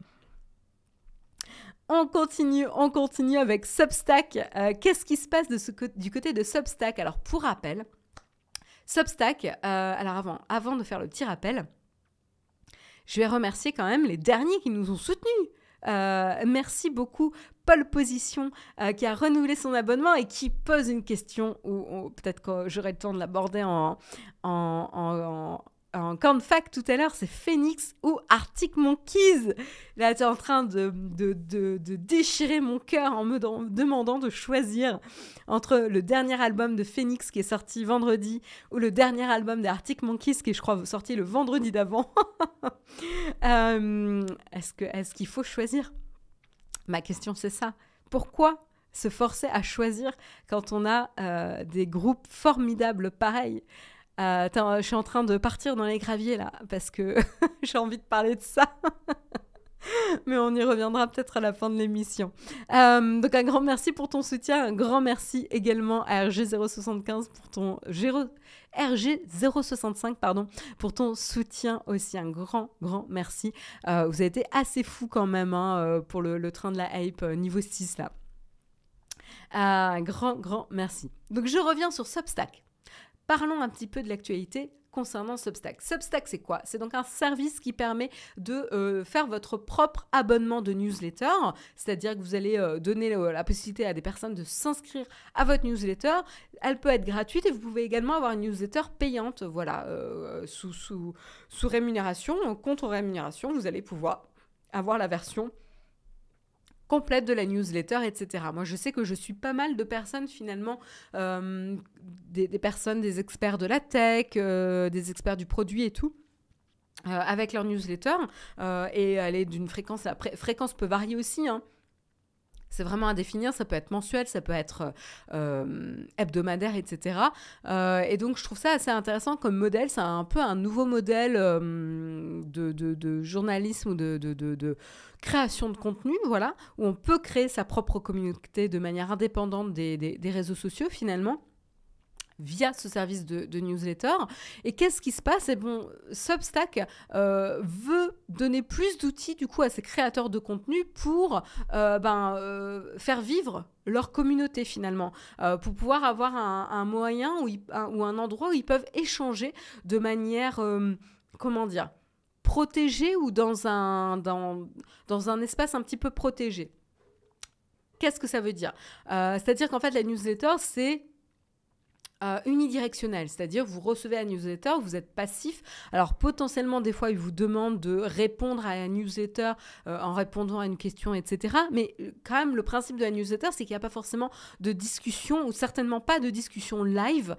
On continue avec Substack. Qu'est-ce qui se passe du côté de Substack? Alors, pour rappel, Substack, alors avant de faire le petit rappel, je vais remercier quand même les derniers qui nous ont soutenus. Merci beaucoup Paul Position qui a renouvelé son abonnement et qui pose une question où peut-être que j'aurai le temps de l'aborder en cornfac tout à l'heure, c'est Phoenix ou Arctic Monkeys. Là, tu es en train de déchirer mon cœur en me demandant de choisir entre le dernier album de Phoenix qui est sorti vendredi ou le dernier album des Arctic Monkeys qui est, je crois, sorti le vendredi d'avant. Est-ce qu'il faut choisir? Ma question, c'est ça. Pourquoi se forcer à choisir quand on a des groupes formidables pareils? Je suis en train de partir dans les graviers là parce que j'ai envie de parler de ça. Mais on y reviendra peut-être à la fin de l'émission. Donc un grand merci pour ton soutien, un grand merci également à RG075 pour ton RG065 pour ton soutien aussi, un grand merci. Vous avez été assez fous quand même pour le train de la hype niveau 6 là. Un grand merci. Donc je reviens sur Substack. Parlons un petit peu de l'actualité concernant Substack. Substack, c'est quoi? C'est donc un service qui permet de faire votre propre abonnement de newsletter, c'est-à-dire que vous allez donner la possibilité à des personnes de s'inscrire à votre newsletter. Elle peut être gratuite et vous pouvez également avoir une newsletter payante, voilà, sous rémunération, contre rémunération, vous allez pouvoir avoir la version complète de la newsletter, etc. Moi, je sais que je suis pas mal de personnes, finalement, des personnes, des experts de la tech, des experts du produit et tout, avec leur newsletter. Et elle est d'une fréquence... La fréquence peut varier aussi, hein. C'est vraiment à définir, ça peut être mensuel, ça peut être hebdomadaire, etc. Et donc, je trouve ça assez intéressant comme modèle. C'est un peu un nouveau modèle de journalisme ou de création de contenu, voilà, où on peut créer sa propre communauté de manière indépendante des réseaux sociaux, finalement, via ce service de newsletter. Et qu'est-ce qui se passe? Substack veut donner plus d'outils du coup à ses créateurs de contenu pour faire vivre leur communauté finalement, pour pouvoir avoir un moyen ou un endroit où ils peuvent échanger de manière, protégée ou dans un espace un petit peu protégé. Qu'est-ce que ça veut dire? C'est-à-dire qu'en fait la newsletter, c'est unidirectionnel, c'est-à-dire vous recevez la newsletter, vous êtes passif. Alors potentiellement des fois ils vous demandent de répondre à la newsletter en répondant à une question, etc. Mais quand même le principe de la newsletter, c'est qu'il n'y a pas forcément de discussion ou certainement pas de discussion live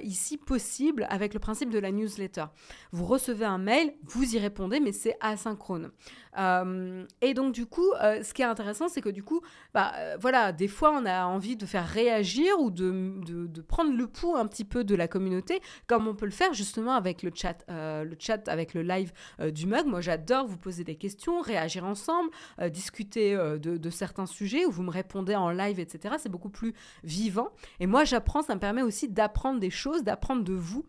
ici possible avec le principe de la newsletter. Vous recevez un mail, vous y répondez, mais c'est asynchrone. Et donc du coup, ce qui est intéressant, c'est que du coup, voilà, des fois on a envie de faire réagir ou de prendre le pouls un petit peu de la communauté, comme on peut le faire justement avec le chat avec le live du mug. Moi j'adore vous poser des questions, réagir ensemble, discuter de certains sujets où vous me répondez en live, etc. C'est beaucoup plus vivant. Et moi j'apprends, ça me permet aussi d'apprendre des choses, d'apprendre de vous.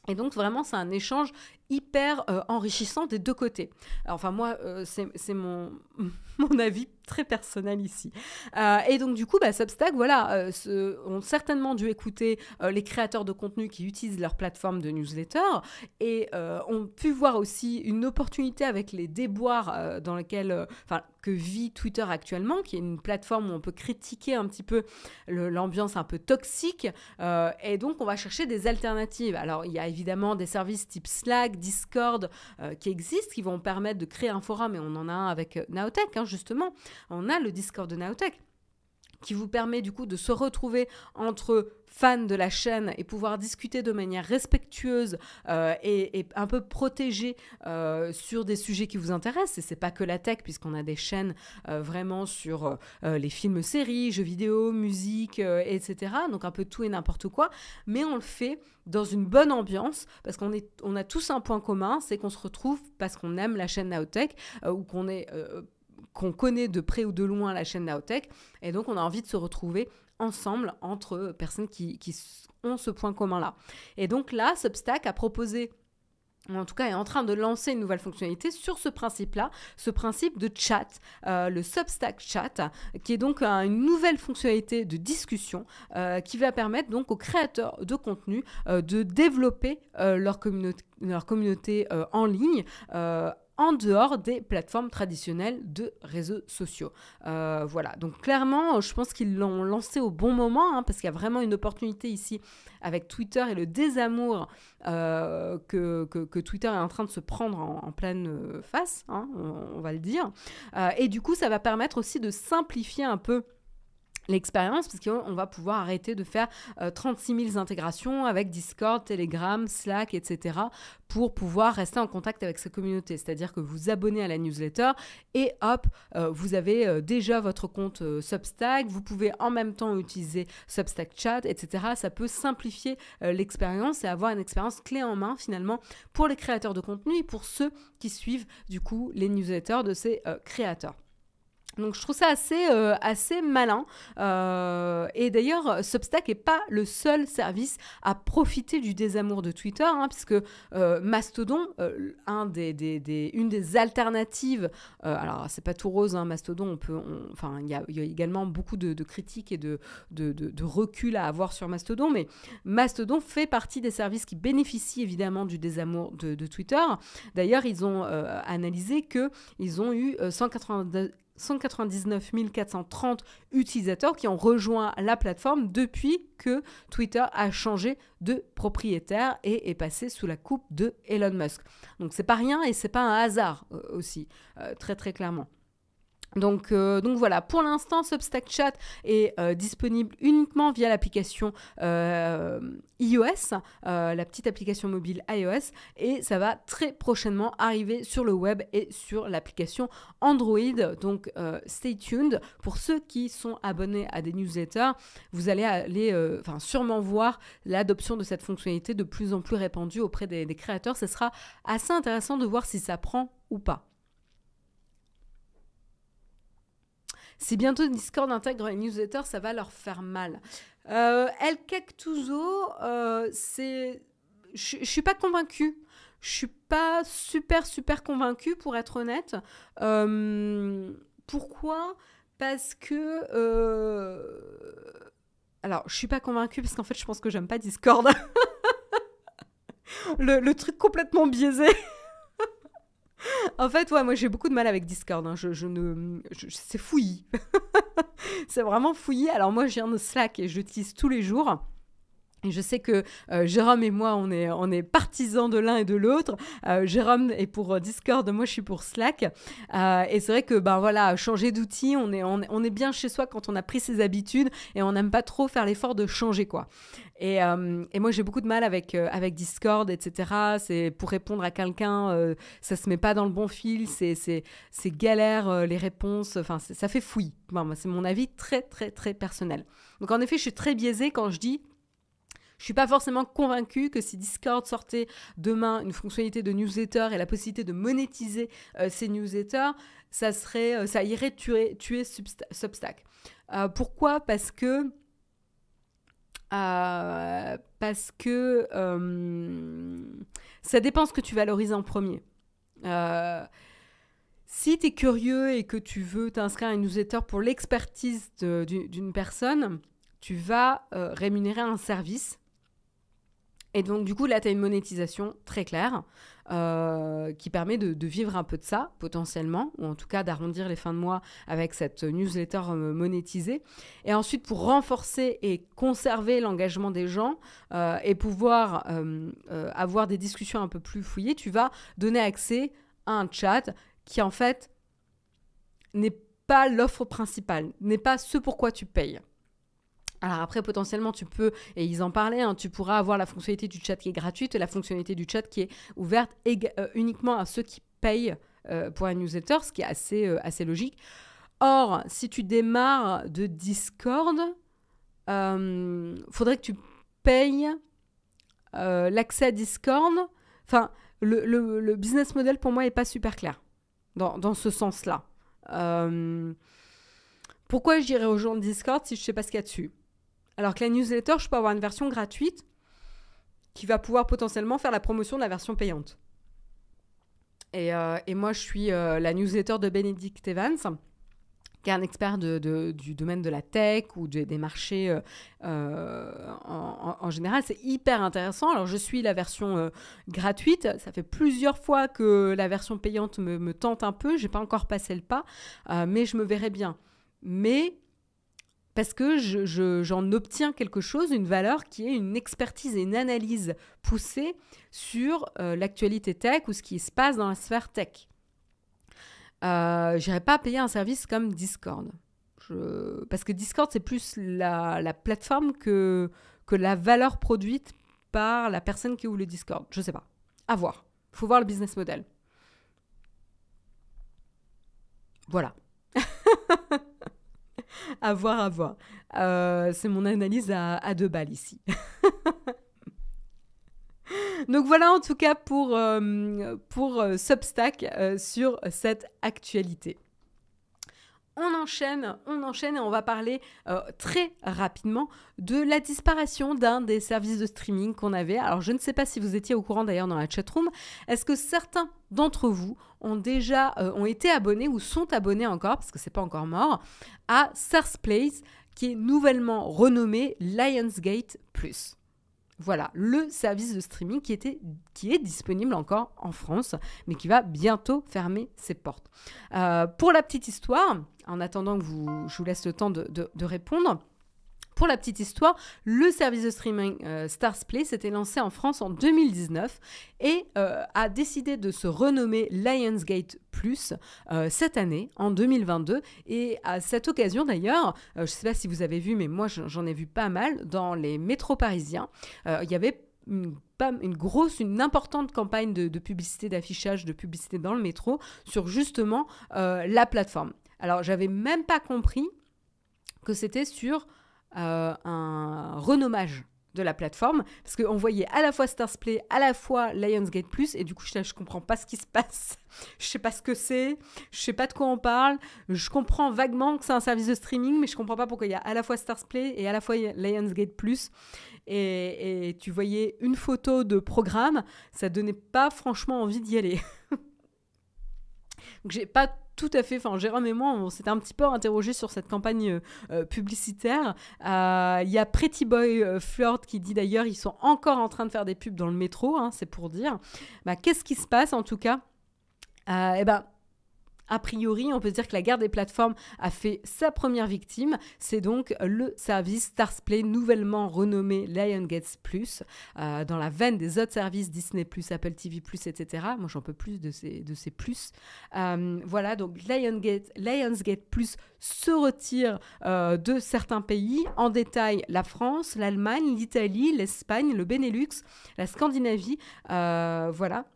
Et donc vraiment c'est un échange hyper enrichissant des deux côtés. Alors, enfin moi c'est mon avis très personnel ici. Et donc du coup Substack ont certainement dû écouter les créateurs de contenu qui utilisent leur plateforme de newsletter et ont pu voir aussi une opportunité avec les déboires dans lesquels que vit Twitter actuellement, qui est une plateforme où on peut critiquer un petit peu l'ambiance un peu toxique, et donc on va chercher des alternatives. Alors il y a évidemment des services type Slack, Discord qui existent, qui vont permettre de créer un forum, et on en a un avec Nowtech, justement. On a le Discord de Nowtech qui vous permet du coup de se retrouver entre fans de la chaîne et pouvoir discuter de manière respectueuse et un peu protégée sur des sujets qui vous intéressent. Et c'est pas que la tech, puisqu'on a des chaînes vraiment sur les films, séries, jeux vidéo, musique, etc. Donc un peu tout et n'importe quoi. Mais on le fait dans une bonne ambiance, parce on a tous un point commun, c'est qu'on se retrouve parce qu'on aime la chaîne Nowtech ou qu'on connaît de près ou de loin la chaîne Nowtech, et donc on a envie de se retrouver ensemble entre personnes qui ont ce point commun-là. Et donc là, Substack a proposé, ou en tout cas est en train de lancer une nouvelle fonctionnalité sur ce principe-là, ce principe de chat, le Substack Chat, qui est donc une nouvelle fonctionnalité de discussion qui va permettre donc aux créateurs de contenu de développer leur communauté en ligne, en dehors des plateformes traditionnelles de réseaux sociaux. Voilà, donc clairement, je pense qu'ils l'ont lancé au bon moment, parce qu'il y a vraiment une opportunité ici avec Twitter et le désamour que Twitter est en train de se prendre en pleine face, on va le dire. Et du coup, ça va permettre aussi de simplifier un peu l'expérience, parce qu'on va pouvoir arrêter de faire 36 000 intégrations avec Discord, Telegram, Slack, etc. pour pouvoir rester en contact avec sa communauté. C'est-à-dire que vous abonnez à la newsletter et hop, vous avez déjà votre compte Substack, vous pouvez en même temps utiliser Substack Chat, etc. Ça peut simplifier l'expérience et avoir une expérience clé en main finalement pour les créateurs de contenu et pour ceux qui suivent du coup les newsletters de ces créateurs. Donc je trouve ça assez malin. Et d'ailleurs, Substack n'est pas le seul service à profiter du désamour de Twitter, puisque Mastodon, une des alternatives, alors c'est pas tout rose, Mastodon, il y a également beaucoup de critiques et de recul à avoir sur Mastodon, mais Mastodon fait partie des services qui bénéficient évidemment du désamour de Twitter. D'ailleurs, ils ont analysé qu'ils ont eu 199 430 utilisateurs qui ont rejoint la plateforme depuis que Twitter a changé de propriétaire et est passé sous la coupe de Elon Musk. Donc c'est pas rien et c'est pas un hasard aussi, très très clairement. Donc voilà, pour l'instant, Substack Chat est disponible uniquement via l'application iOS, la petite application mobile iOS, et ça va très prochainement arriver sur le web et sur l'application Android. Donc stay tuned. Pour ceux qui sont abonnés à des newsletters, vous allez sûrement voir l'adoption de cette fonctionnalité de plus en plus répandue auprès des créateurs. Ce sera assez intéressant de voir si ça prend ou pas. Si bientôt Discord intègre les newsletters, ça va leur faire mal. El Cactuzo, je suis pas convaincue. Je suis pas super convaincue, pour être honnête. Pourquoi ? Parce que... Alors, je suis pas convaincue parce qu'en fait, je pense que j'aime pas Discord. le truc complètement biaisé. En fait, moi j'ai beaucoup de mal avec Discord. C'est fouillis. C'est vraiment fouillis. Alors moi je viens de Slack et je l'utilise tous les jours. Et je sais que Jérôme et moi, on est partisans de l'un et de l'autre. Jérôme est pour Discord, moi je suis pour Slack. Et c'est vrai que voilà, changer d'outil, on est bien chez soi quand on a pris ses habitudes et on n'aime pas trop faire l'effort de changer, quoi. Et moi j'ai beaucoup de mal avec Discord, etc. C'est pour répondre à quelqu'un, ça se met pas dans le bon fil, c'est galère les réponses, enfin ça fait fouillis. Bon, moi, c'est mon avis très très très personnel. Donc en effet, je suis très biaisée quand je dis je suis pas forcément convaincue que si Discord sortait demain une fonctionnalité de newsletter et la possibilité de monétiser ces newsletters, ça irait tuer Substack. Pourquoi ? Parce que ça dépend ce que tu valorises en premier. Si tu es curieux et que tu veux t'inscrire à une newsletter pour l'expertise d'une personne, tu vas rémunérer un service. Et donc, du coup, là, tu as une monétisation très claire qui permet de vivre un peu de ça, potentiellement, ou en tout cas d'arrondir les fins de mois avec cette newsletter monétisée. Et ensuite, pour renforcer et conserver l'engagement des gens et pouvoir avoir des discussions un peu plus fouillées, tu vas donner accès à un chat qui, en fait, n'est pas l'offre principale, n'est pas ce pourquoi tu payes. Alors après, potentiellement, tu peux, et ils en parlaient, tu pourras avoir la fonctionnalité du chat qui est gratuite et la fonctionnalité du chat qui est ouverte uniquement à ceux qui payent pour un newsletter, ce qui est assez logique. Or, si tu démarres de Discord, faudrait que tu payes l'accès à Discord. Enfin, le business model, pour moi, n'est pas super clair dans ce sens-là. Pourquoi je dirais aux gens de Discord si je ne sais pas ce qu'il y a dessus ? Alors que la newsletter, je peux avoir une version gratuite qui va pouvoir potentiellement faire la promotion de la version payante. Et moi, je suis la newsletter de Benedict Evans, qui est un expert du domaine de la tech ou des marchés en général. C'est hyper intéressant. Alors, je suis la version gratuite. Ça fait plusieurs fois que la version payante me tente un peu. Je n'ai pas encore passé le pas, mais je me verrai bien. Mais parce que j'en obtiens quelque chose, une valeur qui est une expertise et une analyse poussée sur l'actualité tech ou ce qui se passe dans la sphère tech. Je n'irai pas payer un service comme Discord. Parce que Discord, c'est plus la plateforme que la valeur produite par la personne qui ouvre le Discord. Je ne sais pas. À voir. Il faut voir le business model. Voilà. À voir. C'est mon analyse à 2 balles ici. Donc voilà en tout cas pour Substack sur cette actualité. On enchaîne et on va parler très rapidement de la disparition d'un des services de streaming qu'on avait. Alors je ne sais pas si vous étiez au courant d'ailleurs dans la chatroom. Est-ce que certains d'entre vous ont été abonnés ou sont abonnés encore, parce que c'est pas encore mort, à Starzplay, qui est nouvellement renommé Lionsgate+. Voilà, le service de streaming qui est disponible encore en France, mais qui va bientôt fermer ses portes. Pour la petite histoire, en attendant que je vous laisse le temps de répondre, pour la petite histoire, le service de streaming Starzplay s'était lancé en France en 2019 et a décidé de se renommer Lionsgate Plus cette année, en 2022. Et à cette occasion d'ailleurs, je ne sais pas si vous avez vu, mais moi j'en ai vu pas mal dans les métros parisiens. Il y avait une importante campagne de publicité, d'affichage, de publicité dans le métro sur justement la plateforme. Alors, j'avais même pas compris que c'était sur un renommage de la plateforme, parce qu'on voyait à la fois Starzplay, à la fois Lionsgate+, et du coup, je comprends pas ce qui se passe. Je sais pas ce que c'est, je sais pas de quoi on parle, je comprends vaguement que c'est un service de streaming, mais je comprends pas pourquoi il y a à la fois Starzplay et à la fois Lionsgate+. Et tu voyais une photo de programme, ça donnait pas franchement envie d'y aller. Donc j'ai pas tout à fait, Jérôme et moi, on s'était un petit peu interrogés sur cette campagne publicitaire. Il y a Pretty Boy Flirt qui dit d'ailleurs, ils sont encore en train de faire des pubs dans le métro, c'est pour dire. Qu'est-ce qui se passe en tout cas ? A priori, on peut dire que la guerre des plateformes a fait sa première victime. C'est donc le service Starzplay, nouvellement renommé Lionsgate Plus, dans la veine des autres services Disney+, Apple TV+, etc. Moi, j'en peux plus de ces plus. Voilà, donc Lionsgate Plus se retire de certains pays. En détail, la France, l'Allemagne, l'Italie, l'Espagne, le Benelux, la Scandinavie. Voilà.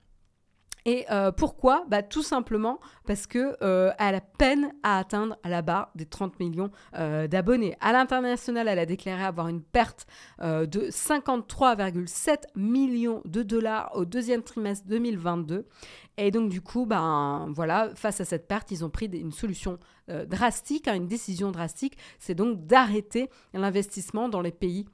Et pourquoi ? Tout simplement parce que elle peine à atteindre la barre des 30 millions d'abonnés. À l'international, elle a déclaré avoir une perte de 53,7 millions de dollars au deuxième trimestre 2022. Et donc du coup, voilà, face à cette perte, ils ont pris une solution drastique, une décision drastique, c'est donc d'arrêter l'investissement dans les pays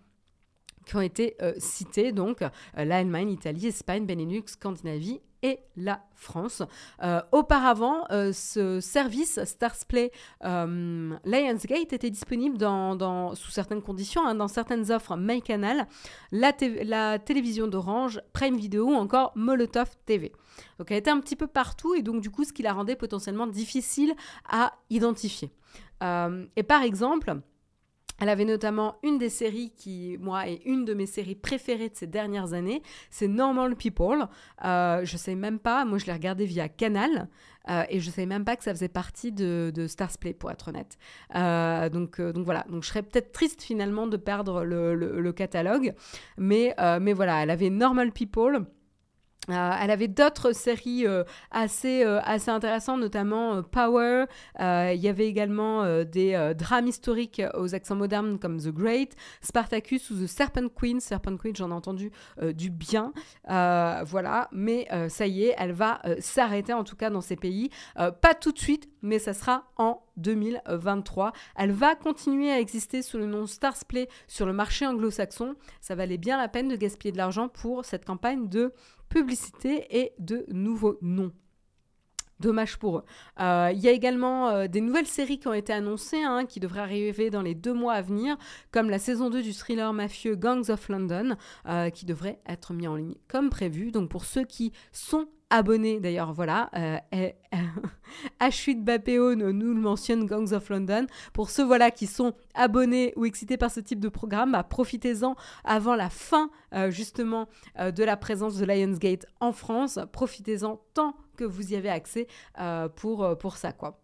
qui ont été cités, donc l'Allemagne, l'Italie, Espagne, Benelux, Scandinavie et la France. Auparavant, ce service Starzplay Lionsgate était disponible sous certaines conditions, dans certaines offres MyCanal, la télévision d'Orange, Prime Video ou encore Molotov TV. Donc elle était un petit peu partout et donc du coup ce qui la rendait potentiellement difficile à identifier. Et par exemple, elle avait notamment une des séries qui, moi, est une de mes séries préférées de ces dernières années. C'est Normal People. Je ne savais même pas, moi je l'ai regardé via Canal et je ne savais même pas que ça faisait partie de Starzplay, pour être honnête. Donc voilà, donc je serais peut-être triste finalement de perdre le catalogue. Mais voilà, elle avait Normal People. Elle avait d'autres séries assez intéressantes, notamment Power. Il y avait également des drames historiques aux accents modernes comme The Great, Spartacus ou The Serpent Queen. Serpent Queen, j'en ai entendu du bien. Voilà, mais ça y est, elle va s'arrêter en tout cas dans ces pays. Pas tout de suite, mais ça sera en 2023. Elle va continuer à exister sous le nom Starzplay sur le marché anglo-saxon. Ça valait bien la peine de gaspiller de l'argent pour cette campagne de publicité et de nouveaux noms. Dommage pour eux. Il y a également des nouvelles séries qui ont été annoncées, qui devraient arriver dans les 2 mois à venir, comme la saison 2 du thriller mafieux Gangs of London, qui devrait être mis en ligne comme prévu. Donc pour ceux qui sont abonnés, d'ailleurs, voilà, H8 Bapéo nous le mentionne, Gangs of London. Pour ceux qui sont abonnés ou excités par ce type de programme, profitez-en avant la fin justement de la présence de Lionsgate en France. Profitez-en tant que vous y avez accès pour ça, quoi.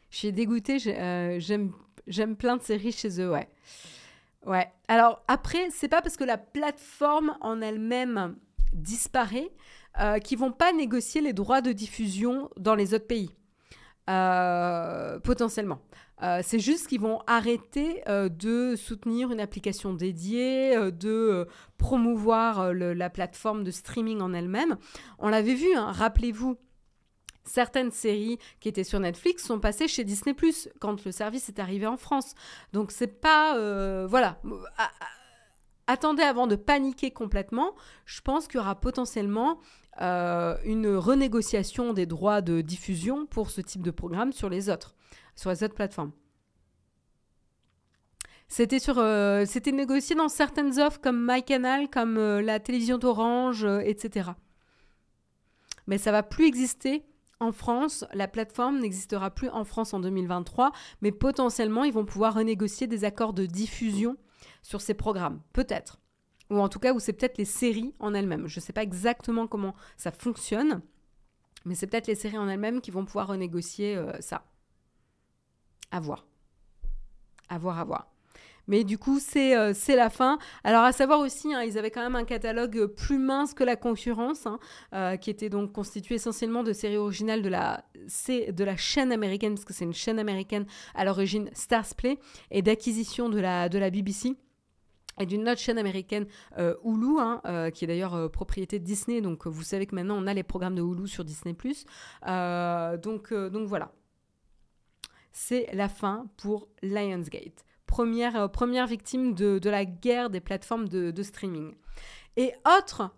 Je suis dégoûtée, j'aime plein de séries chez eux, ouais. Ouais. Alors après, c'est pas parce que la plateforme en elle-même disparaît qu'ils vont pas négocier les droits de diffusion dans les autres pays, potentiellement. C'est juste qu'ils vont arrêter de soutenir une application dédiée, de promouvoir la plateforme de streaming en elle-même. On l'avait vu, rappelez-vous, certaines séries qui étaient sur Netflix sont passées chez Disney+, quand le service est arrivé en France. Donc c'est pas... voilà. Attendez avant de paniquer complètement. Je pense qu'il y aura potentiellement une renégociation des droits de diffusion pour ce type de programme sur les autres plateformes. C'était négocié dans certaines offres comme MyCanal, comme la télévision d'Orange, etc. Mais ça ne va plus exister en France. La plateforme n'existera plus en France en 2023, mais potentiellement, ils vont pouvoir renégocier des accords de diffusion sur ces programmes, peut-être. Ou en tout cas, où c'est peut-être les séries en elles-mêmes. Je ne sais pas exactement comment ça fonctionne, mais c'est peut-être les séries en elles-mêmes qui vont pouvoir renégocier ça. À voir. À voir. Mais du coup, c'est la fin. Alors, à savoir aussi, ils avaient quand même un catalogue plus mince que la concurrence, qui était donc constitué essentiellement de séries originales de la chaîne américaine, parce que c'est une chaîne américaine à l'origine, Starzplay, et d'acquisition de la BBC. Et d'une autre chaîne américaine, Hulu, qui est d'ailleurs propriété de Disney. Donc, vous savez que maintenant, on a les programmes de Hulu sur Disney+. Donc voilà. C'est la fin pour Lionsgate. Première victime de la guerre des plateformes de streaming. Et autre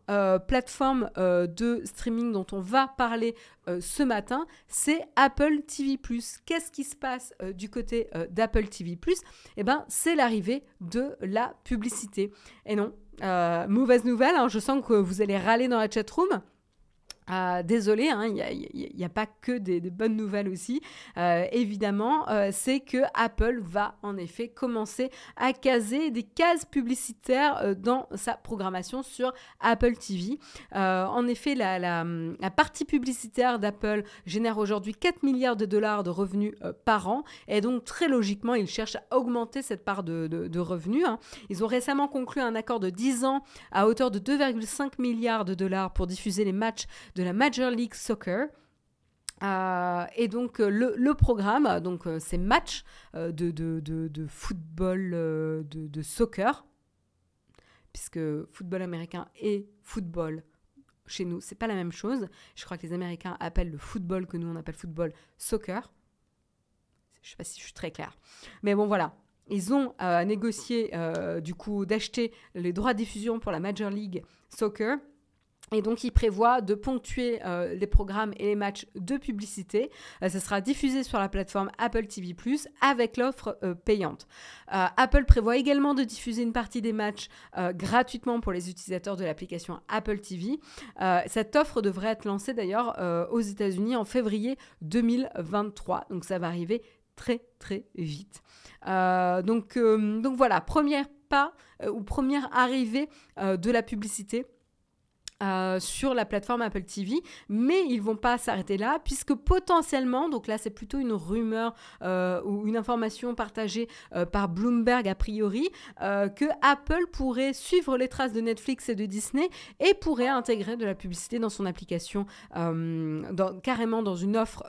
plateforme de streaming dont on va parler ce matin, c'est Apple TV+. Qu'est-ce qui se passe du côté d'Apple TV+? Eh bien, c'est l'arrivée de la publicité. Et non, mauvaise nouvelle, je sens que vous allez râler dans la chatroom. Désolé, hein, il n'y a pas que des bonnes nouvelles aussi. Évidemment, c'est que Apple va en effet commencer à caser des cases publicitaires dans sa programmation sur Apple TV. En effet, la partie publicitaire d'Apple génère aujourd'hui 4 milliards de dollars de revenus par an. Et donc, très logiquement, ils cherchent à augmenter cette part de revenus. Hein. Ils ont récemment conclu un accord de 10 ans à hauteur de 2,5 milliards de dollars pour diffuser les matchs de la Major League Soccer. Et donc le programme, donc ces matchs de football, de soccer, puisque football américain et football chez nous, c'est pas la même chose. Je crois que les Américains appellent le football que nous on appelle football soccer. Je sais pas si je suis très claire, mais bon voilà. Ils ont négocié du coup d'acheter les droits de diffusion pour la Major League Soccer. Et donc, il prévoit de ponctuer les programmes et les matchs de publicité. Ça sera diffusé sur la plateforme Apple TV+, avec l'offre payante. Apple prévoit également de diffuser une partie des matchs gratuitement pour les utilisateurs de l'application Apple TV. Cette offre devrait être lancée d'ailleurs aux États-Unis en février 2023. Donc, ça va arriver très, très vite. Donc voilà, premier pas ou première arrivée de la publicité sur la plateforme Apple TV, mais ils vont pas s'arrêter là puisque potentiellement, donc là c'est plutôt une rumeur ou une information partagée par Bloomberg a priori, que Apple pourrait suivre les traces de Netflix et de Disney et pourrait intégrer de la publicité dans son application, carrément dans une offre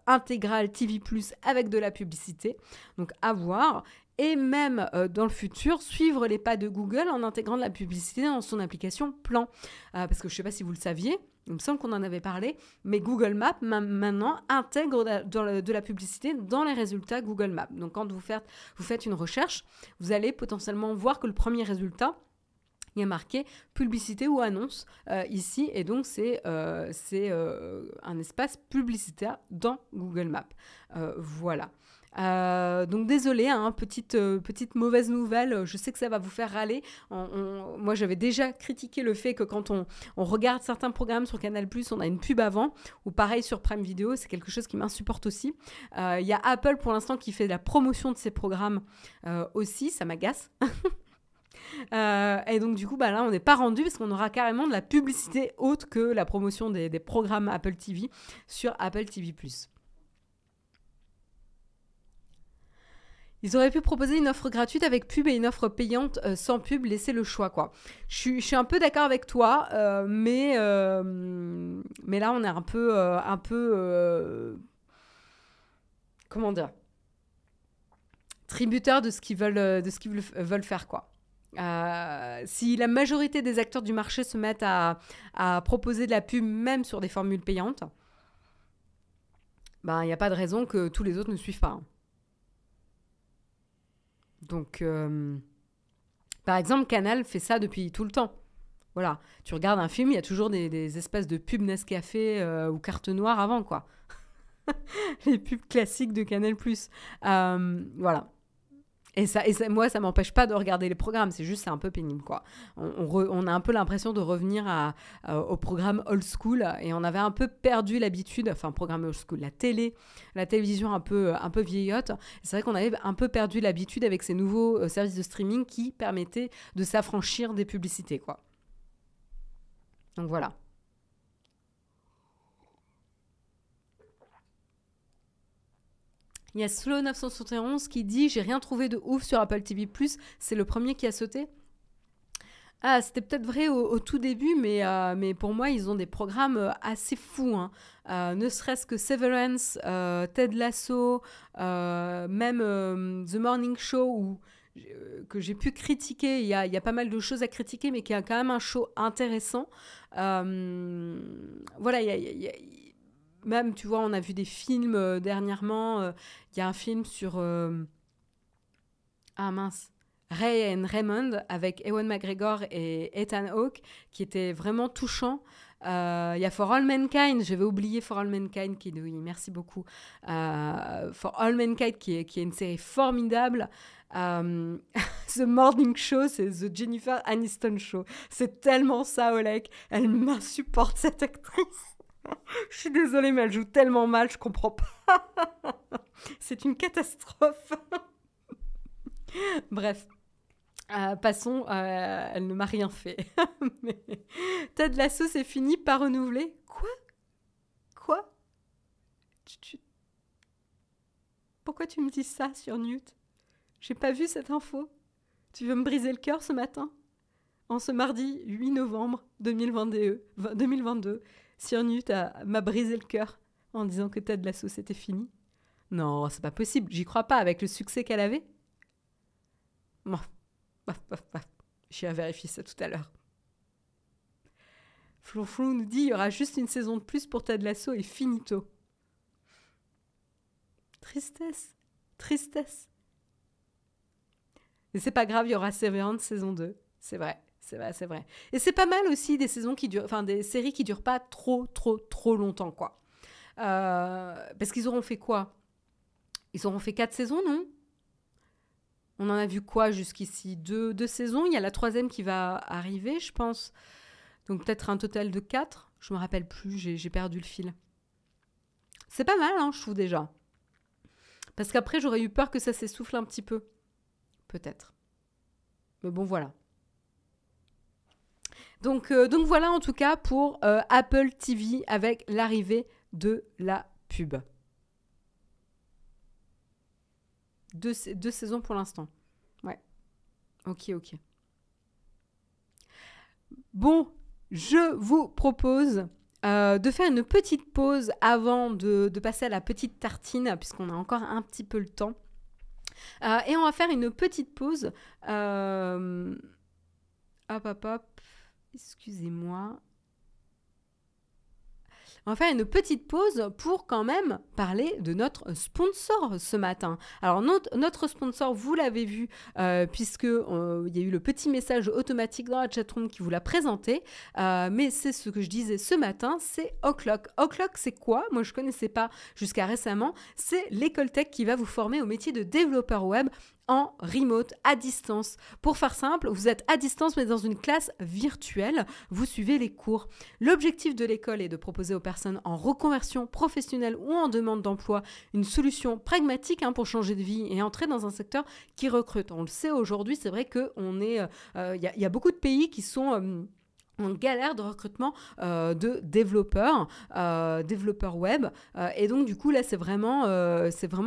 intégrale TV+, avec de la publicité, donc à voir. Et même dans le futur, suivre les pas de Google en intégrant de la publicité dans son application Plan. Parce que je ne sais pas si vous le saviez, il me semble qu'on en avait parlé, mais Google Maps maintenant intègre de la publicité dans les résultats Google Maps. Donc quand vous faites une recherche, vous allez potentiellement voir que le premier résultat, il y a marqué publicité ou annonce ici, et donc c'est un espace publicitaire dans Google Maps. Voilà. Donc désolé, hein, petite mauvaise nouvelle, je sais que ça va vous faire râler. Moi j'avais déjà critiqué le fait que quand on regarde certains programmes sur Canal+, on a une pub avant, ou pareil sur Prime Video, c'est quelque chose qui m'insupporte aussi. Il y a Apple pour l'instant qui fait la promotion de ses programmes aussi, ça m'agace. Et donc du coup là on n'est pas rendu parce qu'on aura carrément de la publicité autre que la promotion des programmes Apple TV sur Apple TV+. Ils auraient pu proposer une offre gratuite avec pub et une offre payante sans pub, laisser le choix, quoi. Je suis un peu d'accord avec toi, mais là, on est un peu comment dire, tributaire de ce qu'ils veulent faire, quoi. Si la majorité des acteurs du marché se mettent à proposer de la pub, même sur des formules payantes, il n'y a pas de raison que tous les autres ne suivent pas, hein. Donc, par exemple, Canal fait ça depuis tout le temps. Voilà, tu regardes un film, il y a toujours des espèces de pubs Nescafé ou carte noire avant, quoi. Les pubs classiques de Canal+. Voilà. Et moi, ça m'empêche pas de regarder les programmes, c'est un peu pénible, quoi. On a un peu l'impression de revenir au programme old school, et on avait un peu perdu l'habitude, enfin, programme old school, la télévision un peu vieillotte. C'est vrai qu'on avait un peu perdu l'habitude avec ces nouveaux services de streaming qui permettaient de s'affranchir des publicités, quoi. Donc voilà. Il y a Slow971 qui dit « J'ai rien trouvé de ouf sur Apple TV+, c'est le premier qui a sauté ». Ah, c'était peut-être vrai au tout début, mais pour moi, ils ont des programmes assez fous, hein. Ne serait-ce que Severance, Ted Lasso, même The Morning Show, que j'ai pu critiquer. Il y a pas mal de choses à critiquer, mais qui a quand même un show intéressant. Voilà, même, tu vois, on a vu des films dernièrement. Il y a un film sur... Ray and Raymond avec Ewan McGregor et Ethan Hawke qui était vraiment touchant. Il y a For All Mankind, j'avais oublié For All Mankind, oui, merci beaucoup. For All Mankind qui est une série formidable The Morning Show, c'est The Jennifer Aniston Show. C'est tellement ça, Oleg. Elle m'insupporte, cette actrice. Je suis désolée, mais elle joue tellement mal, je comprends pas. C'est une catastrophe. Bref. Passons, elle ne m'a rien fait. Mais Ted Lasso, c'est fini, pas renouvelé. Quoi Pourquoi tu me dis ça sur Newt? J'ai pas vu cette info. Tu veux me briser le cœur ce matin? En ce mardi 8 novembre 2022, sur Newt m'a brisé le cœur en disant que Ted Lasso c'était fini. Non, c'est pas possible, j'y crois pas avec le succès qu'elle avait. Bon, je vais vérifier ça tout à l'heure. Flonflon nous dit il y aura juste une saison de plus pour Ted Lasso et finito. Tristesse. Mais c'est pas grave, il y aura Severance saison 2. C'est vrai. Et c'est pas mal aussi des saisons qui durent, enfin des séries qui durent pas trop longtemps, quoi. Parce qu'ils auront fait quoi? Ils auront fait 4 saisons, non? On en a vu quoi jusqu'ici? 2 saisons. Il y a la 3e qui va arriver, je pense. Donc peut-être un total de 4. Je me rappelle plus, j'ai perdu le fil. C'est pas mal, hein, je trouve déjà. Parce qu'après, j'aurais eu peur que ça s'essouffle un petit peu. Peut-être. Mais bon, voilà. Donc voilà en tout cas pour Apple TV avec l'arrivée de la pub. 2 saisons pour l'instant. Ouais. Ok. Bon, je vous propose de faire une petite pause avant de passer à la petite tartine, puisqu'on a encore un petit peu le temps. Et on va faire une petite pause. Hop. Excusez-moi. On va faire une petite pause pour quand même parler de notre sponsor ce matin. Alors notre sponsor, vous l'avez vu, puisque il y a eu le petit message automatique dans la chatroom qui vous l'a présenté, mais c'est ce que je disais ce matin, c'est O'Clock. O'Clock, c'est quoi? Moi, je ne connaissais pas jusqu'à récemment. C'est l'école tech qui va vous former au métier de développeur web en remote, à distance. Pour faire simple, vous êtes à distance mais dans une classe virtuelle, vous suivez les cours. L'objectif de l'école est de proposer aux personnes en reconversion professionnelle ou en demande d'emploi une solution pragmatique pour changer de vie et entrer dans un secteur qui recrute. On le sait aujourd'hui, c'est vrai qu'il y a beaucoup de pays qui sont en galère de recrutement de développeurs web. Et donc, du coup, là, c'est vraiment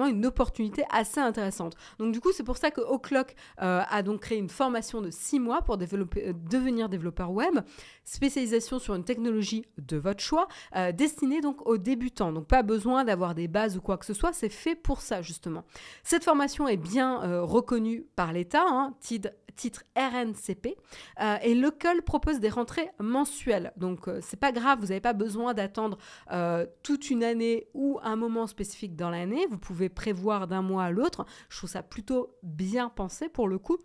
une opportunité assez intéressante. Donc, du coup, c'est pour ça que O'Clock a donc créé une formation de 6 mois pour devenir développeur web, spécialisation sur une technologie de votre choix, destinée donc aux débutants. Donc, pas besoin d'avoir des bases ou quoi que ce soit, c'est fait pour ça, justement. Cette formation est bien reconnue par l'État, titre RNCP, et l'école propose des rentrées mensuelles. Donc, c'est pas grave, vous n'avez pas besoin d'attendre toute une année ou un moment spécifique dans l'année. Vous pouvez prévoir d'un mois à l'autre. Je trouve ça plutôt bien pensé pour le coup.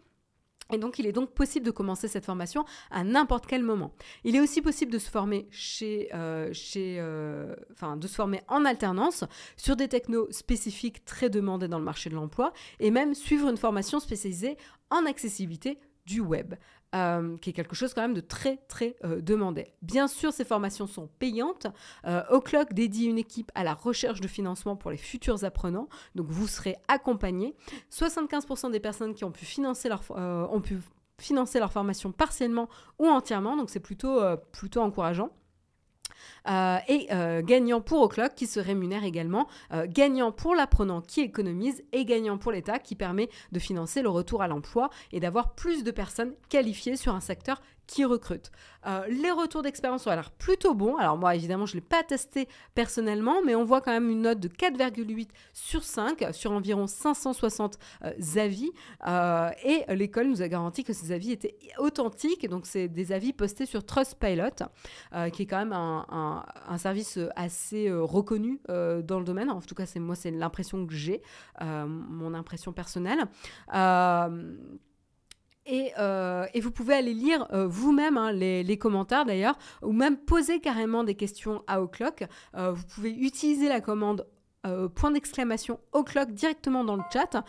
Et donc, il est donc possible de commencer cette formation à n'importe quel moment. Il est aussi possible de se former de se former en alternance sur des technos spécifiques très demandés dans le marché de l'emploi et même suivre une formation spécialisée en accessibilité du web, qui est quelque chose quand même de très demandé. Bien sûr, ces formations sont payantes. O'Clock dédie une équipe à la recherche de financement pour les futurs apprenants, donc vous serez accompagnés. 75% des personnes qui ont pu financer leur formation partiellement ou entièrement, donc c'est plutôt encourageant. Gagnant pour O'Clock qui se rémunère également, gagnant pour l'apprenant qui économise et gagnant pour l'État qui permet de financer le retour à l'emploi et d'avoir plus de personnes qualifiées sur un secteur qui recrute. Les retours d'expérience ont l'air plutôt bons. Alors moi, évidemment, je ne l'ai pas testé personnellement, mais on voit quand même une note de 4,8 sur 5 sur environ 560 avis. Et l'école nous a garanti que ces avis étaient authentiques. Donc, c'est des avis postés sur Trustpilot, qui est quand même un service assez reconnu dans le domaine. En tout cas, c'est l'impression que j'ai, mon impression personnelle. Et vous pouvez aller lire vous-même les commentaires d'ailleurs, ou même poser carrément des questions à O'Clock. Vous pouvez utiliser la commande point d'exclamation o'clock directement dans le chat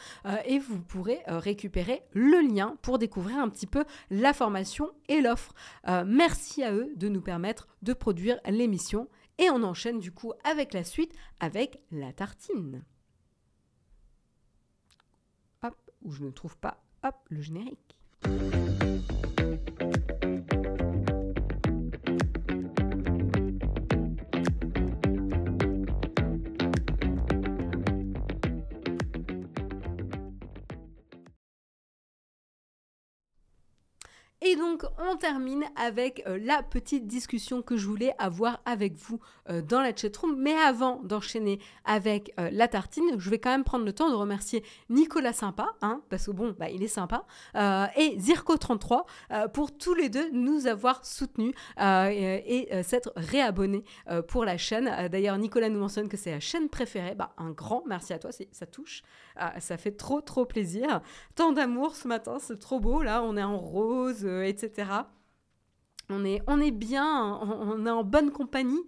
et vous pourrez récupérer le lien pour découvrir un petit peu la formation et l'offre. Merci à eux de nous permettre de produire l'émission et on enchaîne du coup avec la suite avec la tartine. Hop, où je ne trouve pas, hop, le générique. Et donc, on termine avec la petite discussion que je voulais avoir avec vous dans la chatroom. Mais avant d'enchaîner avec la tartine, je vais quand même prendre le temps de remercier Nicolas Sympa, parce que bon, il est sympa, et Zirko33 pour tous les deux nous avoir soutenus et s'être réabonnés pour la chaîne. D'ailleurs, Nicolas nous mentionne que c'est la chaîne préférée. Un grand merci à toi, ça touche. Ça fait trop plaisir. Tant d'amour ce matin, c'est trop beau. Là, on est en rose, etc. On est bien, on est en bonne compagnie.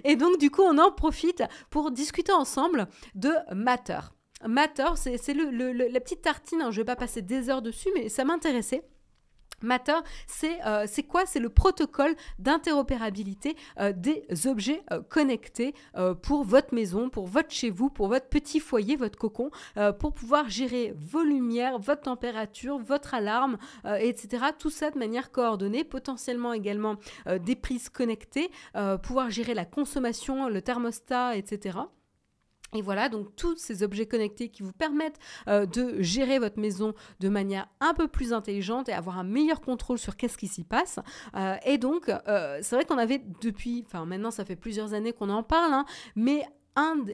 Et donc, du coup, on en profite pour discuter ensemble de Matter. Matter, c'est la petite tartine. Je ne vais pas passer des heures dessus, mais ça m'intéressait. Matter, c'est quoi? C'est le protocole d'interopérabilité des objets connectés pour votre maison, pour votre chez vous, pour votre petit foyer, votre cocon, pour pouvoir gérer vos lumières, votre température, votre alarme, etc. Tout ça de manière coordonnée, potentiellement également des prises connectées, pouvoir gérer la consommation, le thermostat, etc. Et voilà, donc tous ces objets connectés qui vous permettent de gérer votre maison de manière un peu plus intelligente et avoir un meilleur contrôle sur qu'est-ce qui s'y passe. Et donc, c'est vrai qu'on avait maintenant ça fait plusieurs années qu'on en parle, mais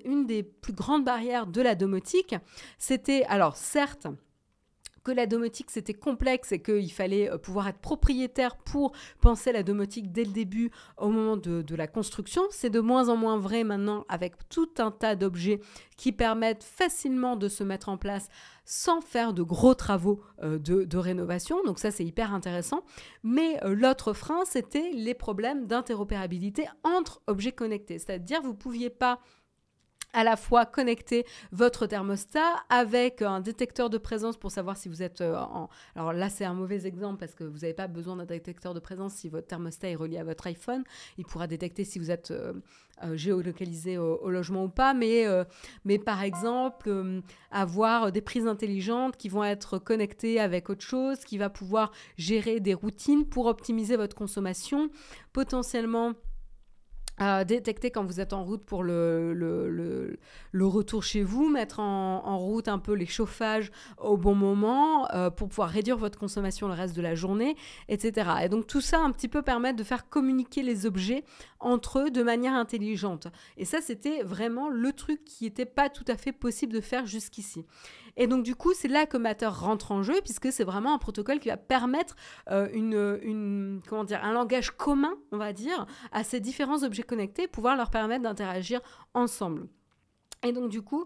une des plus grandes barrières de la domotique, c'était, alors certes, que la domotique c'était complexe et qu'il fallait pouvoir être propriétaire pour penser la domotique dès le début au moment de la construction. C'est de moins en moins vrai maintenant avec tout un tas d'objets qui permettent facilement de se mettre en place sans faire de gros travaux de rénovation. Donc ça, c'est hyper intéressant. Mais l'autre frein, c'était les problèmes d'interopérabilité entre objets connectés. C'est-à-dire, vous ne pouviez pas à la fois connecter votre thermostat avec un détecteur de présence pour savoir si vous êtes Alors là, c'est un mauvais exemple parce que vous n'avez pas besoin d'un détecteur de présence si votre thermostat est relié à votre iPhone. Il pourra détecter si vous êtes géolocalisé au logement ou pas. Mais par exemple, avoir des prises intelligentes qui vont être connectées avec autre chose, qui va pouvoir gérer des routines pour optimiser votre consommation, potentiellement détecter quand vous êtes en route pour le retour chez vous, mettre en route un peu les chauffages au bon moment pour pouvoir réduire votre consommation le reste de la journée, etc. Et donc tout ça un petit peu permet de faire communiquer les objets entre eux de manière intelligente. Et ça, c'était vraiment le truc qui n'était pas tout à fait possible de faire jusqu'ici. Et donc du coup, c'est là que Matter rentre en jeu, puisque c'est vraiment un protocole qui va permettre un langage commun, on va dire, à ces différents objets connectés, pouvoir leur permettre d'interagir ensemble. Et donc du coup,